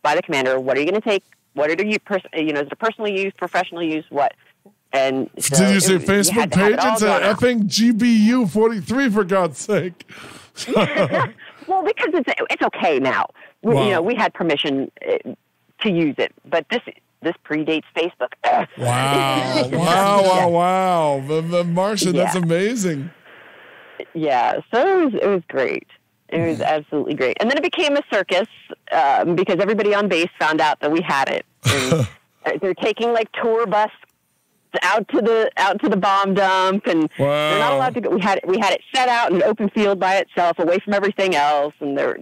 by the commander. What are you going to take? What are you, is it personal use, professional use, what? And so did you say Facebook page? It's an effing GBU 43 for God's sake. Well, because it's okay now. We had permission to use it, but this predates Facebook. Wow. Marcia, that's amazing. Yeah, so it was great. It was absolutely great. And then it became a circus because everybody on base found out that we had it. And they're taking tour bus out to the bomb dump, and they're not allowed to go. We had it set out in an open field by itself, away from everything else, and they're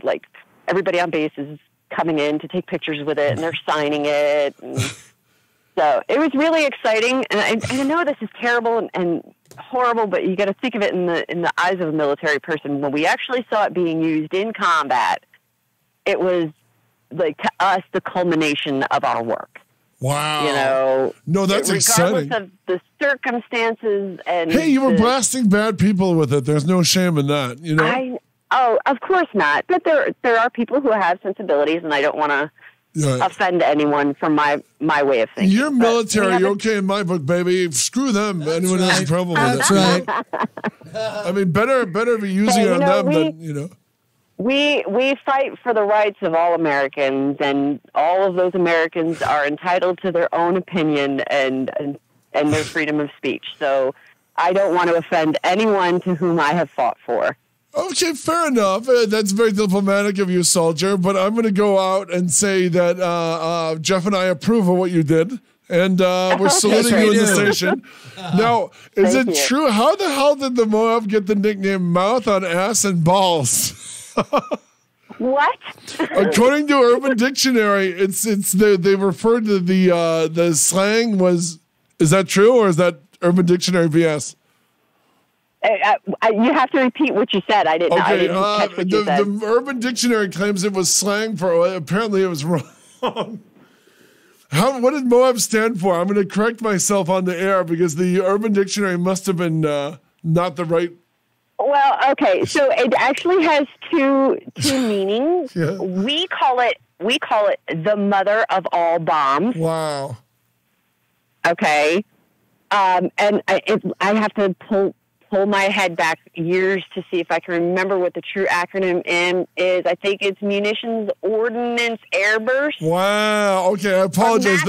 everybody on base is coming in to take pictures with it, and they're signing it. And so it was really exciting, and I know this is terrible and horrible, but you got to think of it in the eyes of a military person. When we actually saw it being used in combat, it was to us the culmination of our work. Wow. No, that's exciting. Regardless of the circumstances. And hey, you were blasting bad people with it. There's no shame in that, Oh, of course not. But there are people who have sensibilities, and I don't want to offend anyone from my way of thinking. You're military. You're okay in my book, baby. Screw them. Anyone has a problem with it. That's right. I mean, better be using it on them than, We fight for the rights of all Americans, and all of those Americans are entitled to their own opinion and their freedom of speech. So I don't want to offend anyone to whom I have fought for. Okay, fair enough. That's very diplomatic of you, soldier. But I'm going to go out and say that Jeff and I approve of what you did. And we're saluting you in the station. Now, is it true? How the hell did the Moab get the nickname Mouth on Ass and Balls? What? According to Urban Dictionary, they referred to the slang was. Is that true, or is that Urban Dictionary BS? You have to repeat what you said. I didn't catch what you said. The Urban Dictionary claims it was slang for. Apparently, it was wrong. What did Moab stand for? I'm going to correct myself on the air because the Urban Dictionary must have been not the right. Well, okay, so it actually has two meanings. Yeah. We call it the mother of all bombs. Wow. Okay, and I have to pull my head back years to see if I can remember what the true acronym is. I think it's Munitions Ordnance Airburst. Wow. Okay, I apologize.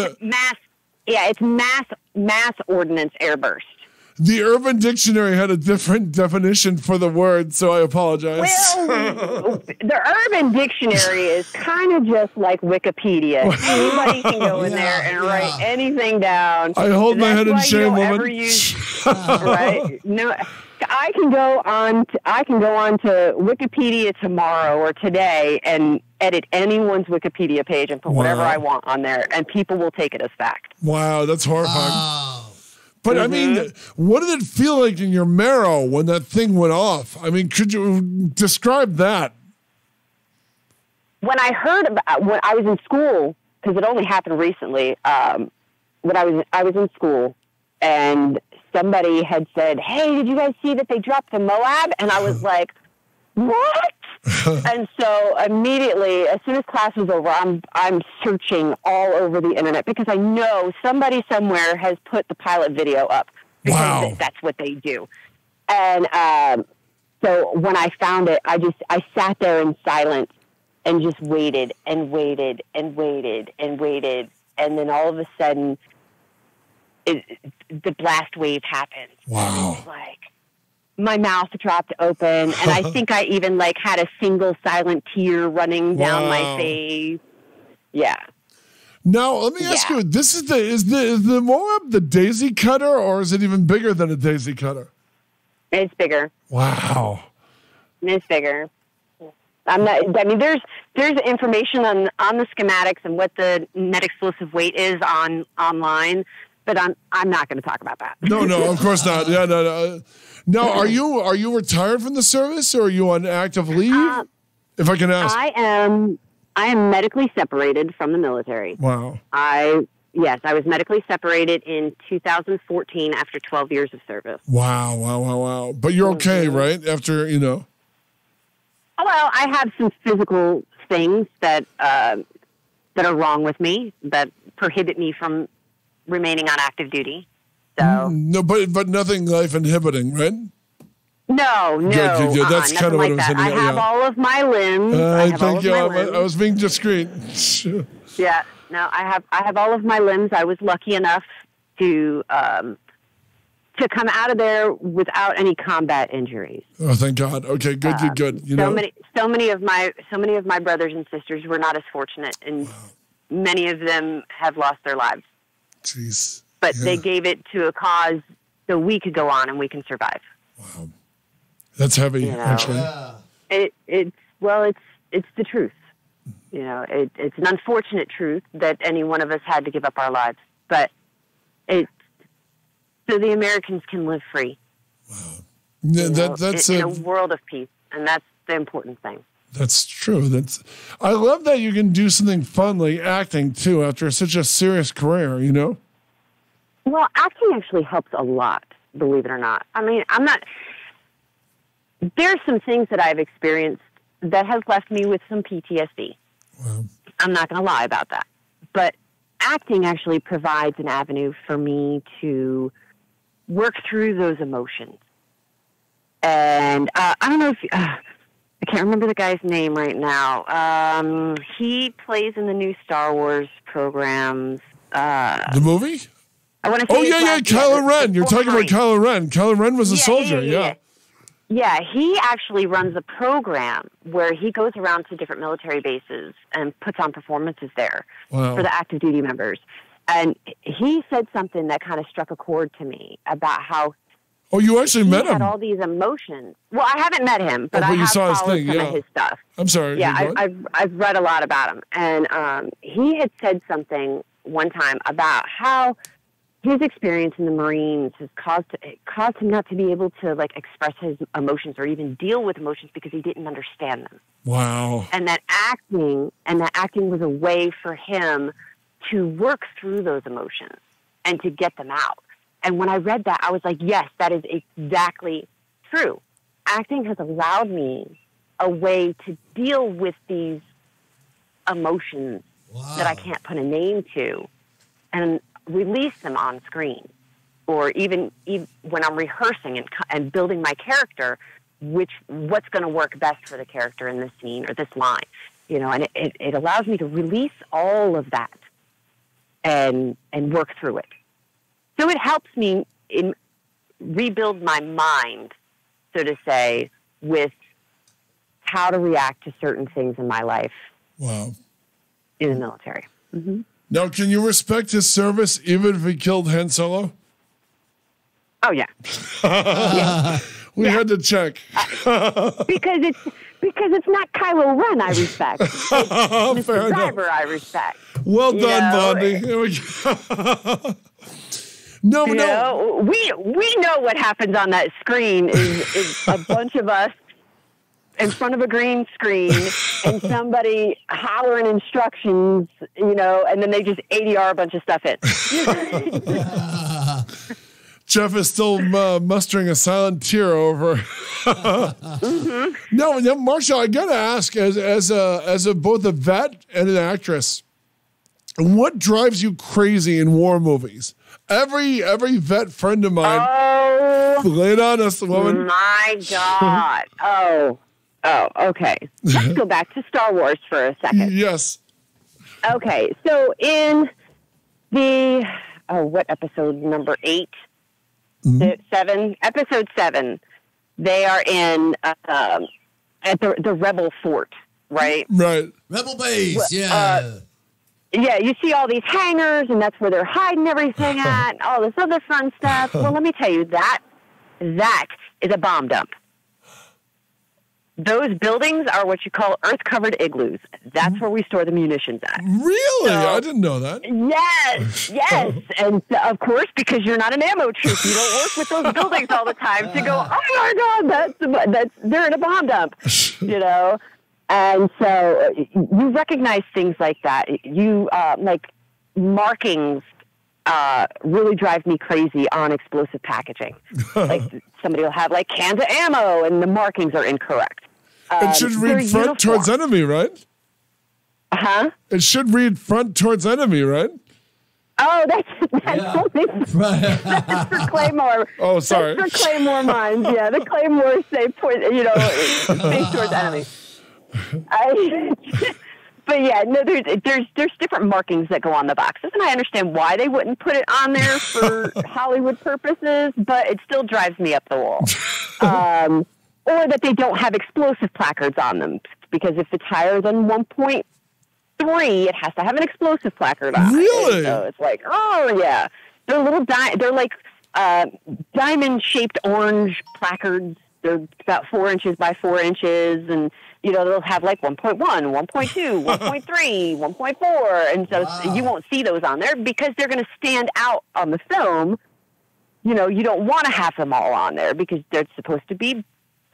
It's mass ordnance airburst. The Urban Dictionary had a different definition for the word, so I apologize. Well, the Urban Dictionary is kind of just like Wikipedia. Anybody can go in there and write anything down. I hold my head in shame, woman. Right? No, I can go on to Wikipedia tomorrow or today and edit anyone's Wikipedia page and put whatever I want on there, and people will take it as fact. Wow, that's horrifying. But I mean, what did it feel like in your marrow when that thing went off? I mean, could you describe that? When I heard when I was in school, because it only happened recently, when I was in school, and somebody had said, "Hey, did you guys see that they dropped the Moab?" And I was like, "What?" And so immediately, as soon as class was over, I'm searching all over the internet because I know somebody somewhere has put the pilot video up because that's what they do. And so when I found it, I sat there in silence and just waited and waited and waited and waited, and then all of a sudden, the blast wave happened. Wow! And it was like, my mouth dropped open, and I think I even had a single silent tear running down my face. Yeah. Now let me ask you: is the Moab the daisy cutter, or is it even bigger than a daisy cutter? It's bigger. Wow. It's bigger. There's information on the schematics and what the net explosive weight is online, but I'm not going to talk about that. No, of course not. Yeah, no. Now, are you retired from the service, or are you on active leave? If I can ask, I am medically separated from the military. Wow. Yes, I was medically separated in 2014 after 12 years of service. Wow. But you're okay, right? After Well, I have some physical things that are wrong with me that prohibit me from remaining on active duty. So no, but nothing life inhibiting, right? No. Good. That's kind of what I was saying. I have all of my limbs. Thank you. I was being discreet. Yeah. No, I have all of my limbs. I was lucky enough to come out of there without any combat injuries. Oh, thank God. Okay, good. So many of my brothers and sisters were not as fortunate, and many of them have lost their lives. Jeez. But they gave it to a cause so we could go on and we can survive. Wow. That's heavy, actually. It's the truth. It's an unfortunate truth that any one of us had to give up our lives, but so the Americans can live free. Wow. That's in a world of peace, and that's the important thing. That's true. I love that you can do something fun like acting too after such a serious career, you know? Well, acting actually helps a lot, believe it or not. I mean, there's some things that I've experienced that has left me with some PTSD. Wow. I'm not going to lie about that. But acting actually provides an avenue for me to work through those emotions. And I don't know if I can't remember the guy's name right now. He plays in the new Star Wars programs. The movie? I want to say Kylo Ren. You're talking about Kylo Ren. Kylo Ren was a soldier, Yeah, he actually runs a program where he goes around to different military bases and puts on performances there for the active duty members. And he said something that kind of struck a chord to me about how you actually met him? He had all these emotions. Well, I haven't met him, but I have followed some of his stuff. I'm sorry. Yeah, I've read a lot about him. And he had said something one time about how his experience in the Marines has caused him not to be able to express his emotions or even deal with emotions because he didn't understand them. Wow. And that acting was a way for him to work through those emotions and to get them out. And when I read that, I was like, yes, that is exactly true. Acting has allowed me a way to deal with these emotions that I can't put a name to and release them on screen, or even when I'm rehearsing and building my character, what's going to work best for the character in this scene or this line, and it allows me to release all of that and work through it. So it helps me rebuild my mind, so to say, with how to react to certain things in my life. Wow. In the military. Mm-hmm. Now, can you respect his service even if he killed Han Solo? Oh, yeah. We had to check. because it's not Kylo Ren I respect. It's Mr. Driver I respect. Well done, Blondie. No. We know what happens on that screen is a bunch of us in front of a green screen and somebody hollering instructions, and then they just ADR a bunch of stuff in. Jeff is still mustering a silent tear over. Mm-hmm. No, Marcia, I gotta ask, as a both a vet and an actress, what drives you crazy in war movies? Every vet friend of mine, lay it on us, woman. My God! Oh, okay. Let's go back to Star Wars for a second. Yes. Okay, so in the what episode number 8? Mm-hmm. 7, episode 7. They are in at the Rebel Fort, right? Right. Rebel base, yeah. Yeah, you see all these hangars, and that's where they're hiding everything at, all this other fun stuff. Well, let me tell you, that is a bomb dump. Those buildings are what you call earth-covered igloos. That's where we store the munitions at. Really? I didn't know that. Yes. And of course, because you're not an ammo troop, you don't work with those buildings all the time to go, oh my God, that's they're in a bomb dump, And so you recognize things like that. You like markings really drive me crazy on explosive packaging. Like somebody will have cans of ammo and the markings are incorrect. It should read front towards enemy, right? Huh? It should read front towards enemy, right? Oh, that's for Claymore. Oh, sorry. That's for Claymore mines. Yeah, the Claymores say face towards enemy. But yeah, no, there's different markings that go on the boxes, and I understand why they wouldn't put it on there for Hollywood purposes, but it still drives me up the wall. Or that they don't have explosive placards on them, because if it's higher than 1.3, it has to have an explosive placard on it. Really? So it's oh yeah, they're little they're like diamond-shaped orange placards. They're about 4 inches by 4 inches, and they'll have 1.1, 1.2, 1.3, 1.4, and so you won't see those on there because they're going to stand out on the film. You don't want to have them all on there because they're supposed to be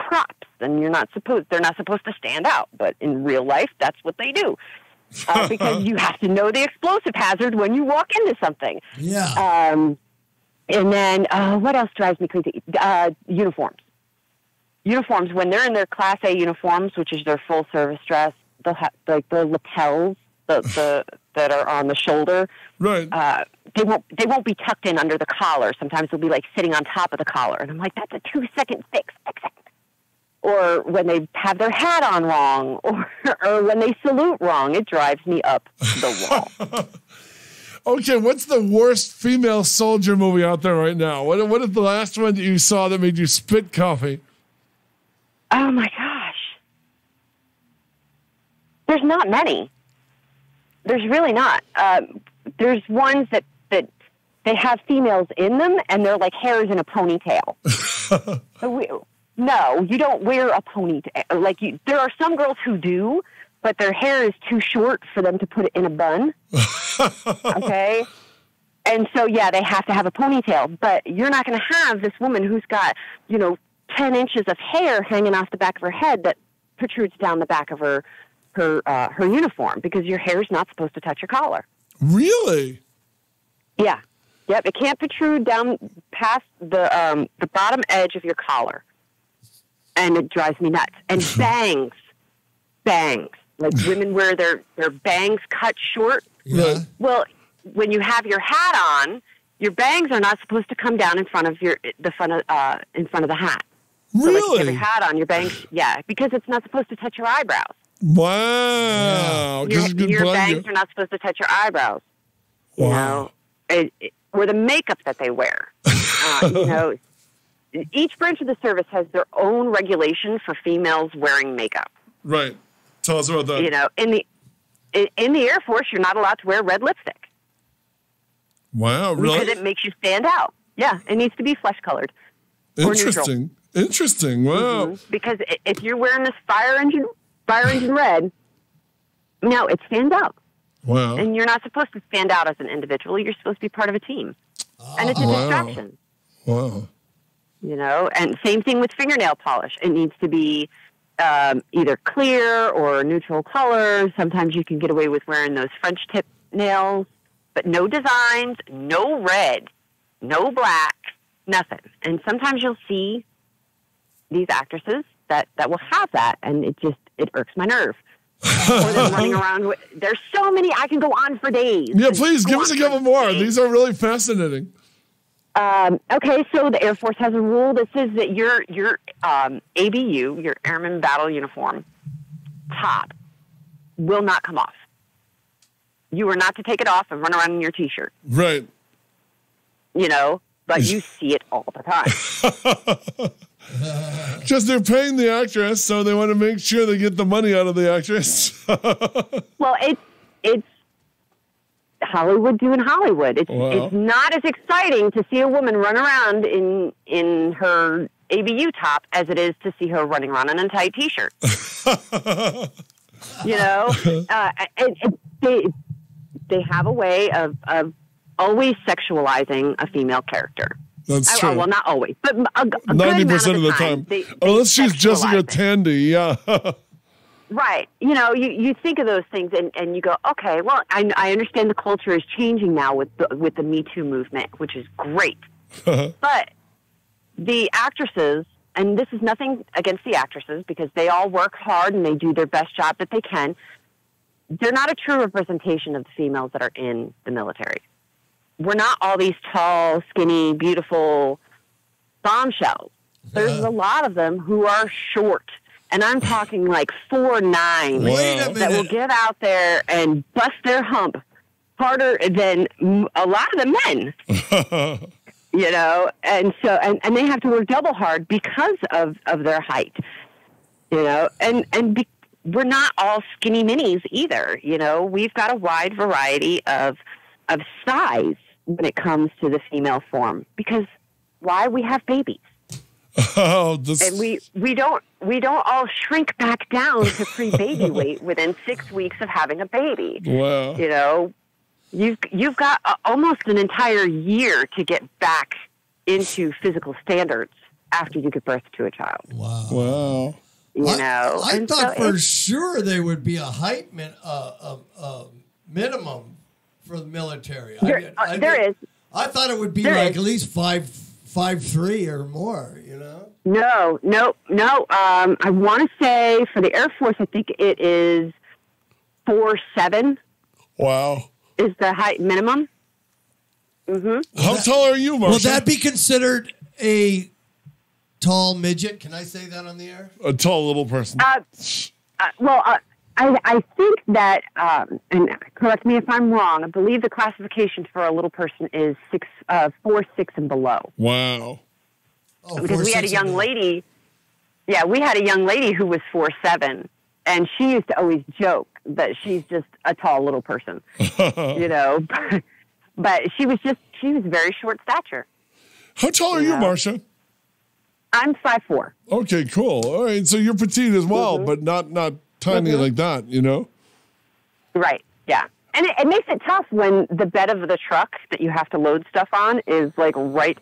props, and they're not supposed to stand out. But in real life, that's what they do. Because you have to know the explosive hazard when you walk into something. Yeah. And then what else drives me crazy? Uniforms. Uniforms, when they're in their Class A uniforms, which is their full service dress, they'll have like the lapels that are on the shoulder. Right. They won't be tucked in under the collar. Sometimes they'll be like sitting on top of the collar, and I'm like, that's a 2-second fix. Or when they have their hat on wrong, or when they salute wrong, it drives me up the wall. Okay, what's the worst female soldier movie out there right now? What is the last one that you saw that made you spit coffee? Oh my gosh. There's not many. There's really not. There's ones that they have females in them, and they're like hairs in a ponytail. No, you don't wear a ponytail. There are some girls who do, but their hair is too short for them to put it in a bun. Okay? And so, yeah, they have to have a ponytail. But you're not going to have this woman who's got, 10 inches of hair hanging off the back of her head that protrudes down the back of her uniform, because your hair is not supposed to touch your collar. Really? Yeah. Yep. It can't protrude down past the bottom edge of your collar, and it drives me nuts. And bangs. Like women wear their bangs cut short. Yeah. Well, when you have your hat on, your bangs are not supposed to come down in front of the hat. So Really? like you have your hat on, your bangs, yeah, because it's not supposed to touch your eyebrows. Wow. Your bangs are not supposed to touch your eyebrows. Wow. Or the makeup that they wear. Each branch of the service has their own regulation for females wearing makeup. Right. Tell us about that. In the Air Force, you're not allowed to wear red lipstick. Wow, really? Because it makes you stand out. Yeah, it needs to be flesh colored. Interesting. Wow. Mm-hmm. Because if you're wearing this fire engine red, no, it stands out. Wow. And you're not supposed to stand out as an individual. You're supposed to be part of a team. And it's a distraction. Wow. And same thing with fingernail polish. It needs to be either clear or neutral color. Sometimes you can get away with wearing those French tip nails, but no designs, no red, no black, nothing. And sometimes you'll see these actresses that will have that, and it irks my nerve. Or they're running around. There's so many. I can go on for days. Yeah, please give us a couple more. These are really fascinating. Okay, so the Air Force has a rule that says that your ABU, your Airman Battle Uniform, top will not come off. You are not to take it off and run around in your T-shirt. Right. But you see it all the time. Because they're paying the actress, so they want to make sure they get the money out of the actress. Well, it's Hollywood doing Hollywood. It's not as exciting to see a woman run around in her ABU top as it is to see her running around in a tight T-shirt. They have a way of always sexualizing a female character. That's true. Well, not always, but a 90% of the time. Unless she's Jessica Tandy, yeah. Right. You think of those things and you go, okay, well, I understand the culture is changing now with the Me Too movement, which is great. But the actresses, and this is nothing against the actresses because they all work hard and they do their best job that they can, they're not a true representation of the females that are in the military. We're not all these tall, skinny, beautiful bombshells. There's a lot of them who are short. And I'm talking like 4'9" that will get out there and bust their hump harder than a lot of the men. And so and they have to work double hard because of their height. We're not all skinny minis either. We've got a wide variety of size when it comes to the female form, because why? We have babies. And we don't all shrink back down to pre-baby weight within 6 weeks of having a baby. Wow. You've got almost an entire year to get back into physical standards after you give birth to a child. Wow. I thought for sure there would be a height minimum for the military. There is. I thought it would be at least 5'3" or more. No. I want to say for the Air Force, I think it is 4'7". Wow. Is the height minimum? Mm-hmm. How tall are you, Marcia? Will that be considered a tall midget? Can I say that on the air? A tall little person. I think that, and correct me if I'm wrong, I believe the classification for a little person is 4'6" and below. Wow. Oh, because we had a young lady. Yeah, we had a young lady who was 4'7", and she used to always joke that she's just a tall little person, But she was very short stature. How tall are you, Marcia? I'm 5'4". Okay, cool. All right, so you're petite as well, but not tiny like that, Right. Yeah. And it makes it tough when the bed of the truck that you have to load stuff on is like right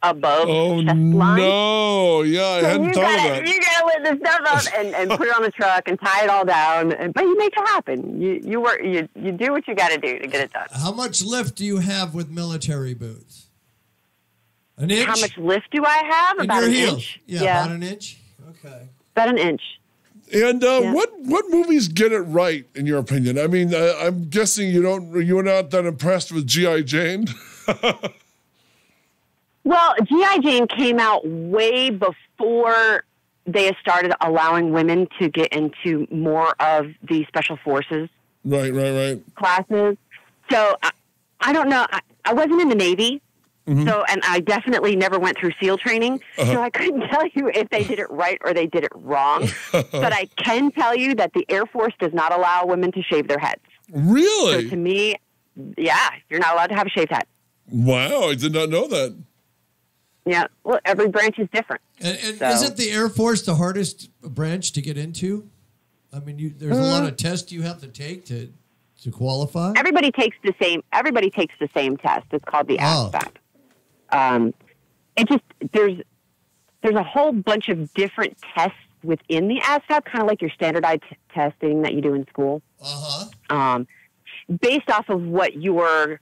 above the chest line. No, yeah, I hadn't thought of that. You gotta lift the stuff up and put it on the truck and tie it all down. But you make it happen. You work. You do what you got to do to get it done. How much lift do you have with military boots? An inch? How much lift do I have? In about your an heels. inch. Yeah, about an inch. Okay. About an inch. And what movies get it right, in your opinion? I mean, I'm guessing you're not that impressed with G.I. Jane. Well, G.I. Jane came out way before they started allowing women to get into more of the special forces classes. So I don't know. I wasn't in the Navy. So, and I definitely never went through SEAL training, so I couldn't tell you if they did it right or they did it wrong. But I can tell you that the Air Force does not allow women to shave their heads. Really? So to me, you're not allowed to have a shaved head. Wow, I did not know that. Yeah, well, every branch is different. And isn't the Air Force the hardest branch to get into? I mean, there's a lot of tests you have to take to qualify. Everybody takes the same test. It's called the ASVAB. There's a whole bunch of different tests within the ASVAB, kind of like your standardized testing that you do in school. Based off of what your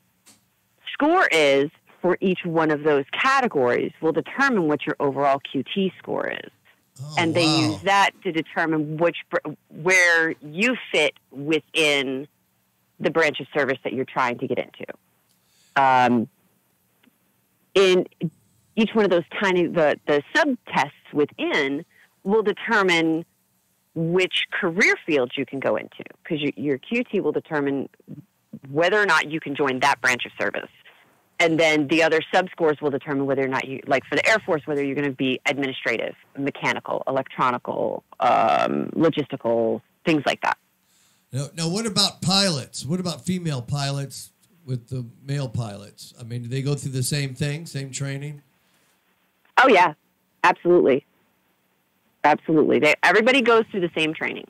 score is for each one of those categories will determine what your overall QT score is. And they use that to determine where you fit within the branch of service that you're trying to get into. In each one of those the sub-tests within will determine which career fields you can go into, because your QT will determine whether or not you can join that branch of service. And then the other sub-scores will determine whether or not you, like for the Air Force, whether you're going to be administrative, mechanical, electronical, logistical, things like that. Now, what about pilots? What about female pilots with the male pilots? I mean, do they go through the same thing, same training? Oh, yeah. Absolutely. Absolutely. Everybody goes through the same training.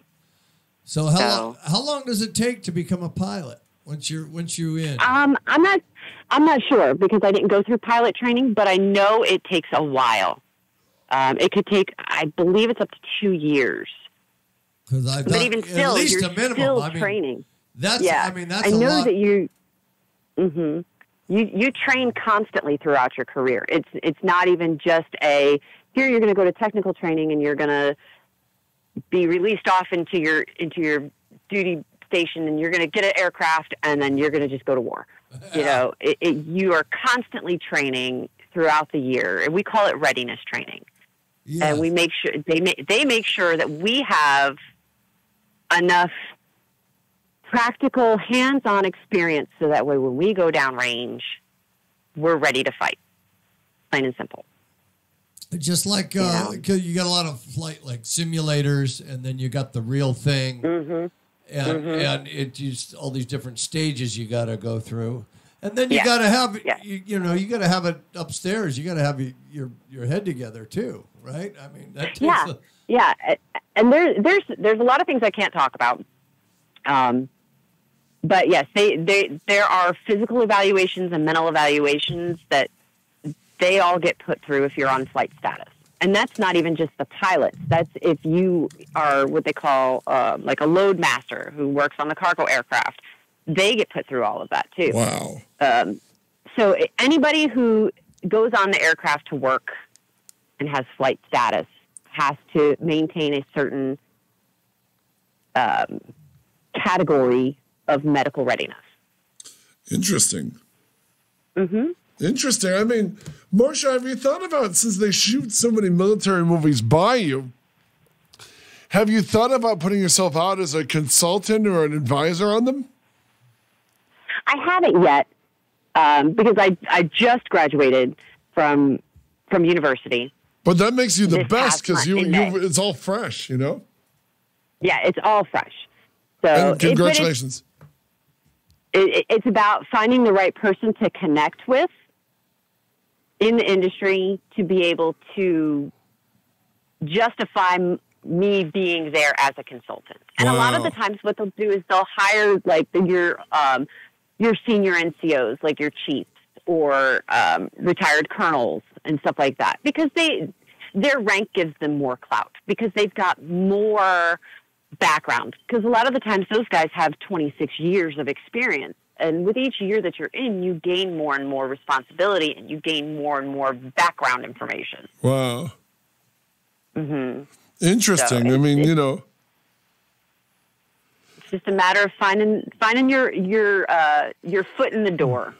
So how long does it take to become a pilot once you're in? I'm not sure because I didn't go through pilot training, but I know it takes a while. It could take, I believe it's up to 2 years. But even still, at least you're a minimum. still training. That's I know that you train constantly throughout your career. It's not even just here you're going to go to technical training and you're going to be released off into your duty station and you're going to get an aircraft and then you're going to just go to war. You know, you are constantly training throughout the year, and we call it readiness training. Yes. And we make sure they make sure that we have enough practical, hands-on experience so that way when we go downrange, we're ready to fight. Plain and simple. Just like you got a lot of flight like simulators, and then you got the real thing, and it just all these different stages you got to go through, and then you got to have you got to have it upstairs. You got to have your head together too, right? I mean, that takes and there's a lot of things I can't talk about. But yes, there are physical evaluations and mental evaluations that they all get put through if you're on flight status. And that's not even just the pilots. That's if you are what they call like a load master who works on the cargo aircraft. They get put through all of that too. Wow. So anybody who goes on the aircraft to work and has flight status has to maintain a certain category of medical readiness. Interesting. Mm-hmm. Interesting. I mean, Marcia, have you thought about, since they shoot so many military movies by you, have you thought about putting yourself out as a consultant or an advisor on them? I haven't yet because I just graduated from university. But that makes you the This best past because month in it's all fresh, you know? Yeah, it's all fresh. So And congratulations. It's about finding the right person to connect with in the industry to be able to justify me being there as a consultant. And a lot of the times what they'll do is they'll hire like your senior NCOs, like your chiefs or retired colonels and stuff like that, because their rank gives them more clout because they've got more background. Because a lot of the times those guys have 26 years of experience. And with each year that you're in, you gain more and more responsibility and you gain more and more background information. Wow. Mm-hmm. Interesting. So I mean, you know. It's just a matter of finding your foot in the door.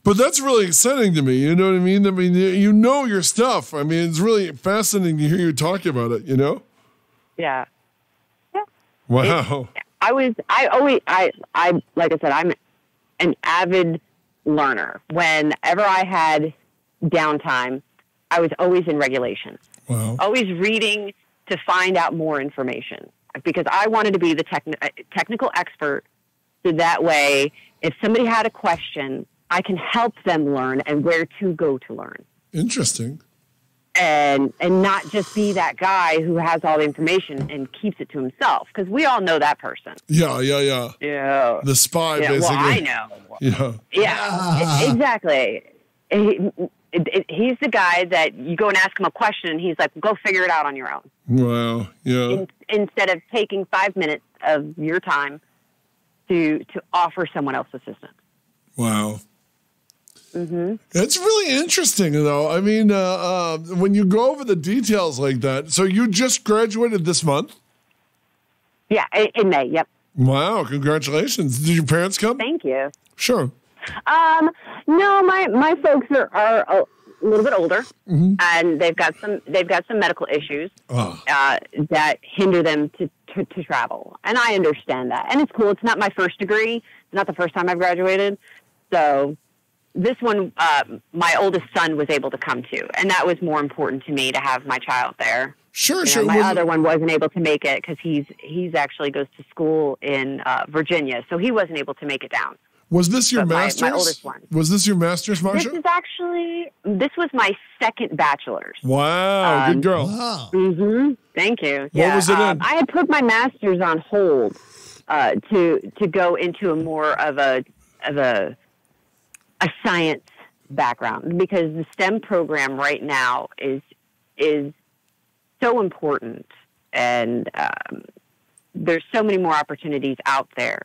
But that's really exciting to me. You know what I mean? I mean, you know your stuff. I mean, it's really fascinating to hear you talk about it, you know? Yeah. Yeah. Wow. Like I said, I'm an avid learner. Whenever I had downtime, I was always in regulations. Wow. Always reading to find out more information because I wanted to be the technical expert. So that way, if somebody had a question, I can help them learn and where to go to learn. Interesting. And not just be that guy who has all the information and keeps it to himself, because we all know that person. Yeah. Yeah. The spy, basically. Well, I know. Yeah, exactly. He's the guy that you go and ask him a question, and he's like, go figure it out on your own. Wow, yeah. Instead of taking 5 minutes of your time to offer someone else assistance. Wow. Mm-hmm. That's really interesting, though. I mean, when you go over the details like that, so you just graduated this month? Yeah, in May, yep. Wow, congratulations. Did your parents come? Thank you. Sure. No, my folks are a little bit older, and they've got some medical issues that hinder them to travel, and I understand that. And it's cool. It's not my first degree. It's not the first time I've graduated, so this one, my oldest son was able to come to, and that was more important to me to have my child there. Sure. My other one wasn't able to make it because he's actually goes to school in Virginia, so he wasn't able to make it down. Was this your master's? My oldest one. Was this your master's, Marcia? This was my second bachelor's. Wow, good girl. Wow. Mm-hmm. Thank you. What was it in? I had put my master's on hold to go into a more of a science background because the STEM program right now is so important, and there's so many more opportunities out there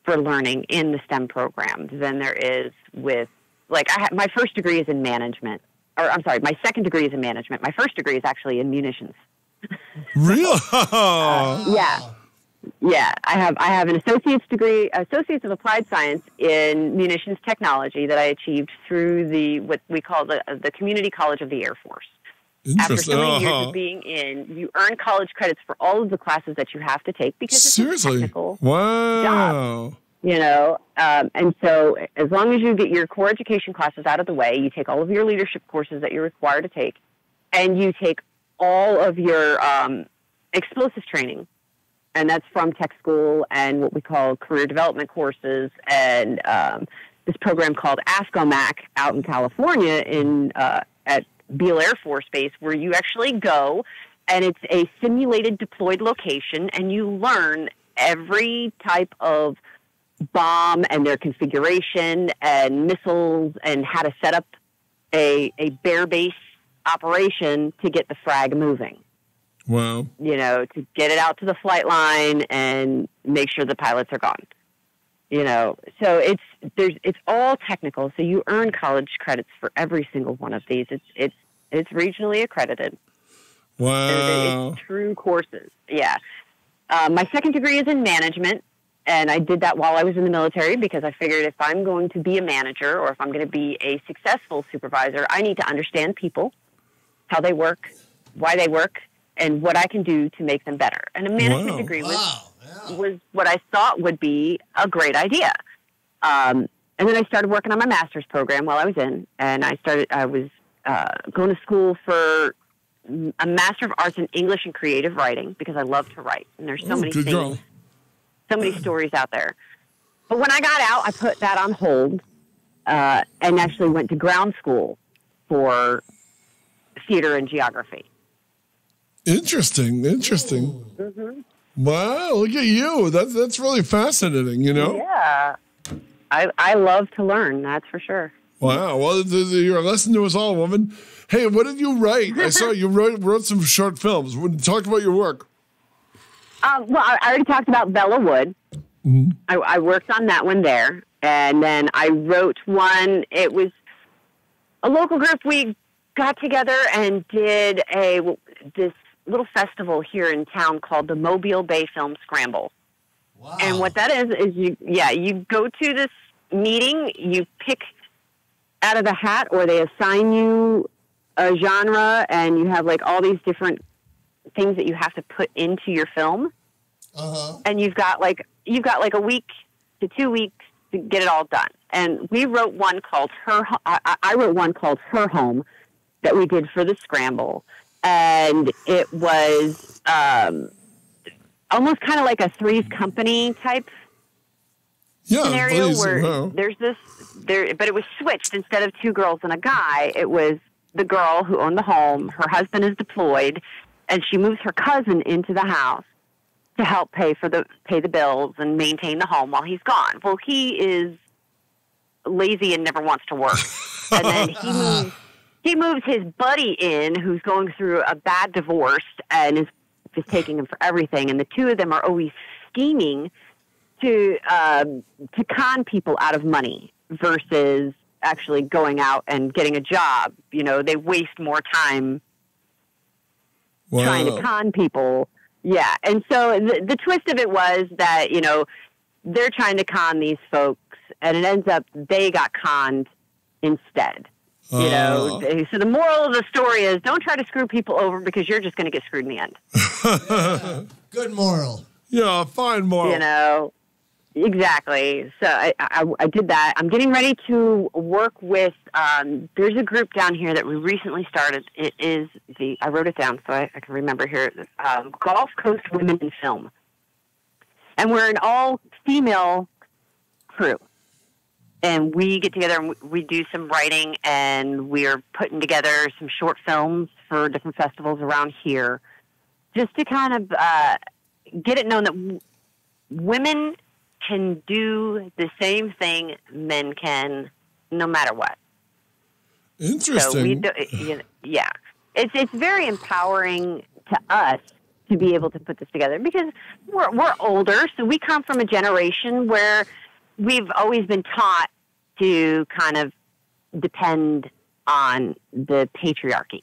for learning in the STEM programs than there is with, like, my first degree is in management. Or, I'm sorry, my second degree is in management. My first degree is actually in munitions. Really? Yeah. I have an associate's degree, Associates of Applied Science in Munitions Technology that I achieved through what we call the Community College of the Air Force. After so many years of being in, you earn college credits for all of the classes that you have to take because it's a technical job. You know, and so as long as you get your core education classes out of the way, you take all of your leadership courses that you're required to take, and you take all of your explosive training, and that's from tech school and what we call career development courses, and this program called ASCOMAC out in California at Beale Air Force Base, where you actually go and it's a simulated deployed location and you learn every type of bomb and their configuration and missiles and how to set up a bare base operation to get the frag moving. Wow. You know, to get it out to the flight line and make sure the pilots are gone. You know, so it's all technical. So you earn college credits for every single one of these. It's regionally accredited. Wow. It's true courses. Yeah. My second degree is in management, and I did that while I was in the military because I figured if I'm going to be a manager or if I'm going to be a successful supervisor, I need to understand people, how they work, why they work, and what I can do to make them better. And a management degree was what I thought would be a great idea. And then I started working on my master's program while I was in, and I was going to school for a Master of Arts in English and Creative Writing because I love to write. And there's so many things, so many stories out there. But when I got out, I put that on hold and actually went to ground school for theater and geography. Interesting. Mm-hmm. Wow, look at you. That's really fascinating, you know? Yeah. I love to learn, that's for sure. Wow. Well, you're a lesson to us all, woman. Hey, what did you write? I saw you wrote some short films. Talk about your work. Well, I already talked about Bella Wood. Mm-hmm. I worked on that one there. And then I wrote one. It was a local group. We got together and did this little festival here in town called the Mobile Bay Film Scramble. Wow. And what that is you go to this meeting, you pick out of the hat, or they assign you a genre, and you have like all these different things that you have to put into your film. Uh-huh. And you've got like a week to 2 weeks to get it all done. And we wrote one called I wrote one called Her Home that we did for the Scramble. And it was almost kind of like a Three's Company type scenario where there's but it was switched. Instead of two girls and a guy, it was the girl who owned the home. Her husband is deployed, and she moves her cousin into the house to help pay the bills and maintain the home while he's gone. Well, he is lazy and never wants to work, and then he moves his buddy in, who's going through a bad divorce and is just taking him for everything. And the two of them are always scheming to con people out of money versus actually going out and getting a job. You know, they waste more time trying to con people. Yeah. And so the twist of it was that, you know, they're trying to con these folks, and it ends up they got conned instead. You know, so the moral of the story is don't try to screw people over because you're just going to get screwed in the end. Yeah, good moral. Yeah, fine moral. You know, exactly. So I did that. I'm getting ready to work with, there's a group down here that we recently started. It is I wrote it down so I can remember here, Gulf Coast Women in Film. And we're an all-female crew. And we get together and we do some writing, and we're putting together some short films for different festivals around here just to kind of get it known that women can do the same thing men can no matter what. Interesting. So yeah. It's very empowering to us to be able to put this together because we're older, so we come from a generation where we've always been taught to kind of depend on the patriarchy,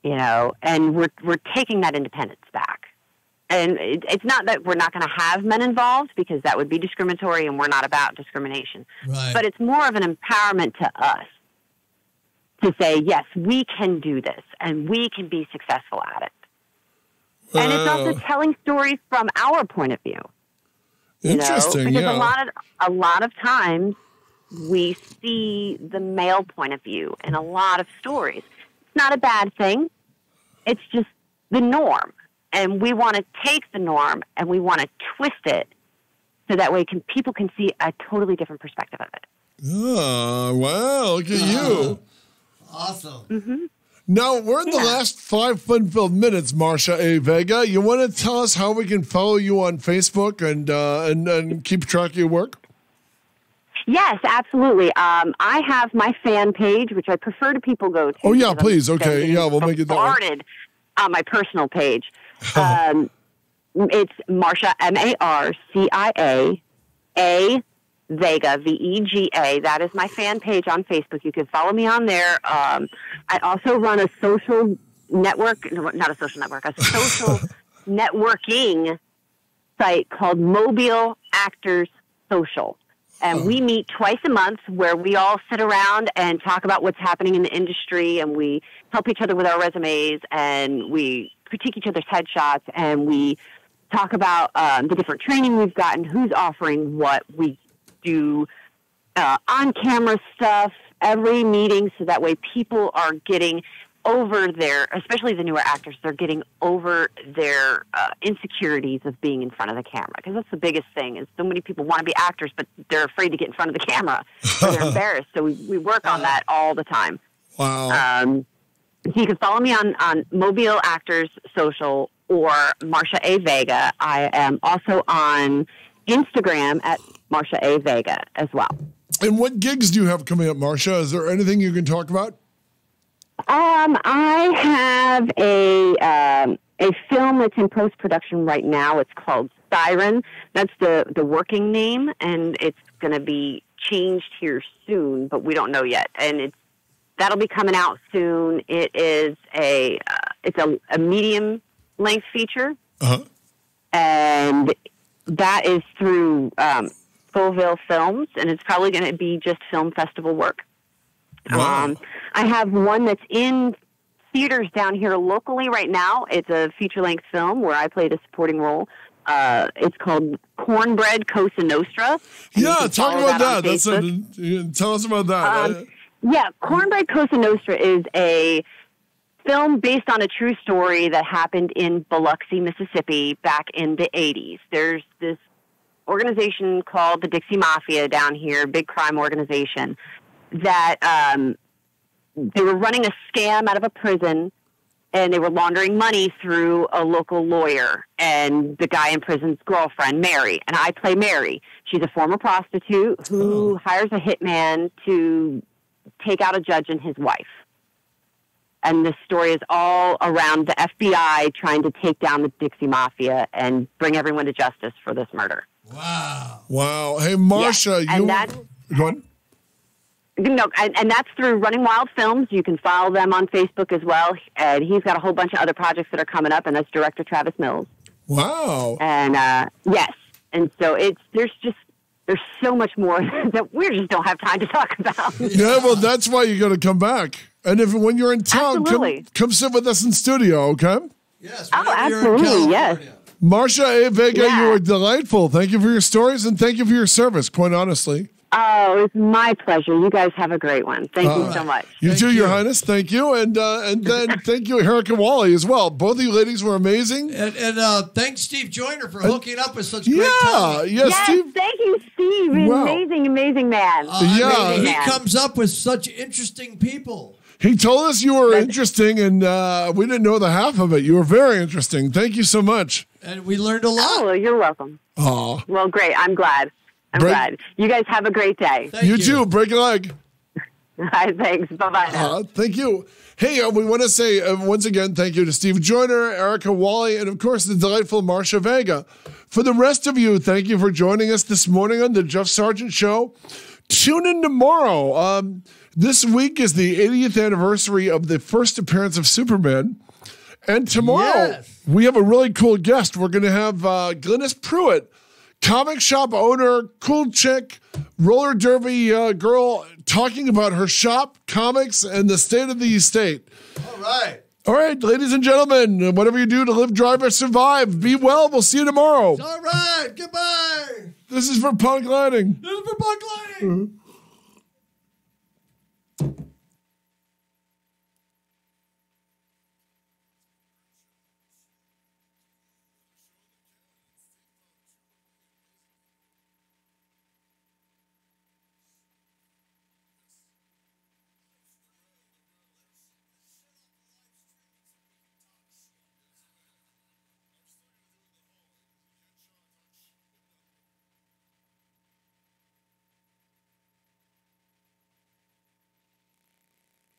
you know, and we're taking that independence back. And it's not that we're not going to have men involved because that would be discriminatory, and we're not about discrimination. Right. But it's more of an empowerment to us to say, yes, we can do this, and we can be successful at it. And it's also telling stories from our point of view. Interesting, because a lot of times we see the male point of view in a lot of stories. It's not a bad thing. It's just the norm. And we want to take the norm and we want to twist it so that way people can see a totally different perspective of it. Oh, wow. Look at you. Awesome. Mm-hmm. Now, we're in the last 5 fun-filled minutes, Marcia A. Vega. You want to tell us how we can follow you on Facebook and keep track of your work? Yes, absolutely. I have my fan page, which I prefer to people go to. Oh, yeah, please. Okay. Yeah, we'll make it that way. Started on my personal page. It's Marcia, Marcia Vega, Vega. That is my fan page on Facebook. You can follow me on there. I also run a social network, not a social network, a social networking site called Mobile Actors Social. And we meet twice a month where we all sit around and talk about what's happening in the industry, and we help each other with our resumes, and we critique each other's headshots, and we talk about the different training we've gotten, who's offering what. We do on-camera stuff every meeting, so that way people are getting over their, especially the newer actors, they're getting over their insecurities of being in front of the camera. Because that's the biggest thing, is so many people want to be actors, but they're afraid to get in front of the camera. So they're embarrassed. So we work on that all the time. Wow. So you can follow me on Mobile Actors Social or Marcia A. Vega. I am also on Instagram at Marcia A. Vega as well. And what gigs do you have coming up, Marcia? Is there anything you can talk about? I have a film that's in post-production right now. It's called Siren. That's the working name, and it's going to be changed here soon, but we don't know yet. And that'll be coming out soon. It is it's a medium-length feature, and that is through Fullville Films, and it's probably going to be just film festival work. Wow. I have one that's in theaters down here locally right now. It's a feature-length film where I played a supporting role. It's called Cornbread Cosa Nostra. Yeah, talk about that. Tell us about that. Yeah, Cornbread Cosa Nostra is a film based on a true story that happened in Biloxi, Mississippi back in the 80s. There's this organization called the Dixie Mafia down here, big crime organization, that they were running a scam out of a prison, and they were laundering money through a local lawyer and the guy in prison's girlfriend, Mary. And I play Mary. She's a former prostitute who hires a hitman to take out a judge and his wife. And this story is all around the FBI trying to take down the Dixie Mafia and bring everyone to justice for this murder. Wow. Hey, Marcia, go on. No, and that's through Running Wild Films. You can follow them on Facebook as well. And he's got a whole bunch of other projects that are coming up, and that's director Travis Mills. Wow. And yes, and so there's so much more that we just don't have time to talk about. Yeah, well, that's why you got to come back. And when you're in town, come sit with us in studio, okay? Yes. Absolutely, yes. Marcia A. Vega, you were delightful. Thank you for your stories, and thank you for your service, quite honestly. Oh, it's my pleasure. You guys have a great one. Thank you so much. You too, Your Highness. Thank you. And then thank you, Arika Wolly, as well. Both of you ladies were amazing. And thanks, Steve Joyner, for hooking up with such great talent. Yes, Steve. Thank you, Steve. Amazing man. He comes up with such interesting people. He told us you were interesting, and we didn't know the half of it. You were very interesting. Thank you so much. And we learned a lot. Oh, you're welcome. Oh. Well, great. I'm glad. I'm glad. You guys have a great day. Thank you too. Break a leg. All right, thanks. Bye-bye now. Thank you. Hey, we want to say once again thank you to Steve Joyner, Arika Wolly, and of course the delightful Marcia Vega. For the rest of you, thank you for joining us this morning on the Jeff Sargent Show. Tune in tomorrow. This week is the 80th anniversary of the first appearance of Superman. And tomorrow we have a really cool guest. We're going to have Glynis Pruitt, comic shop owner, cool chick, roller derby girl, talking about her shop, comics, and the state of the estate. All right, ladies and gentlemen, whatever you do to live, drive, or survive, be well. We'll see you tomorrow. All right, goodbye. This is for Punk Lighting. This is for Punk Lighting.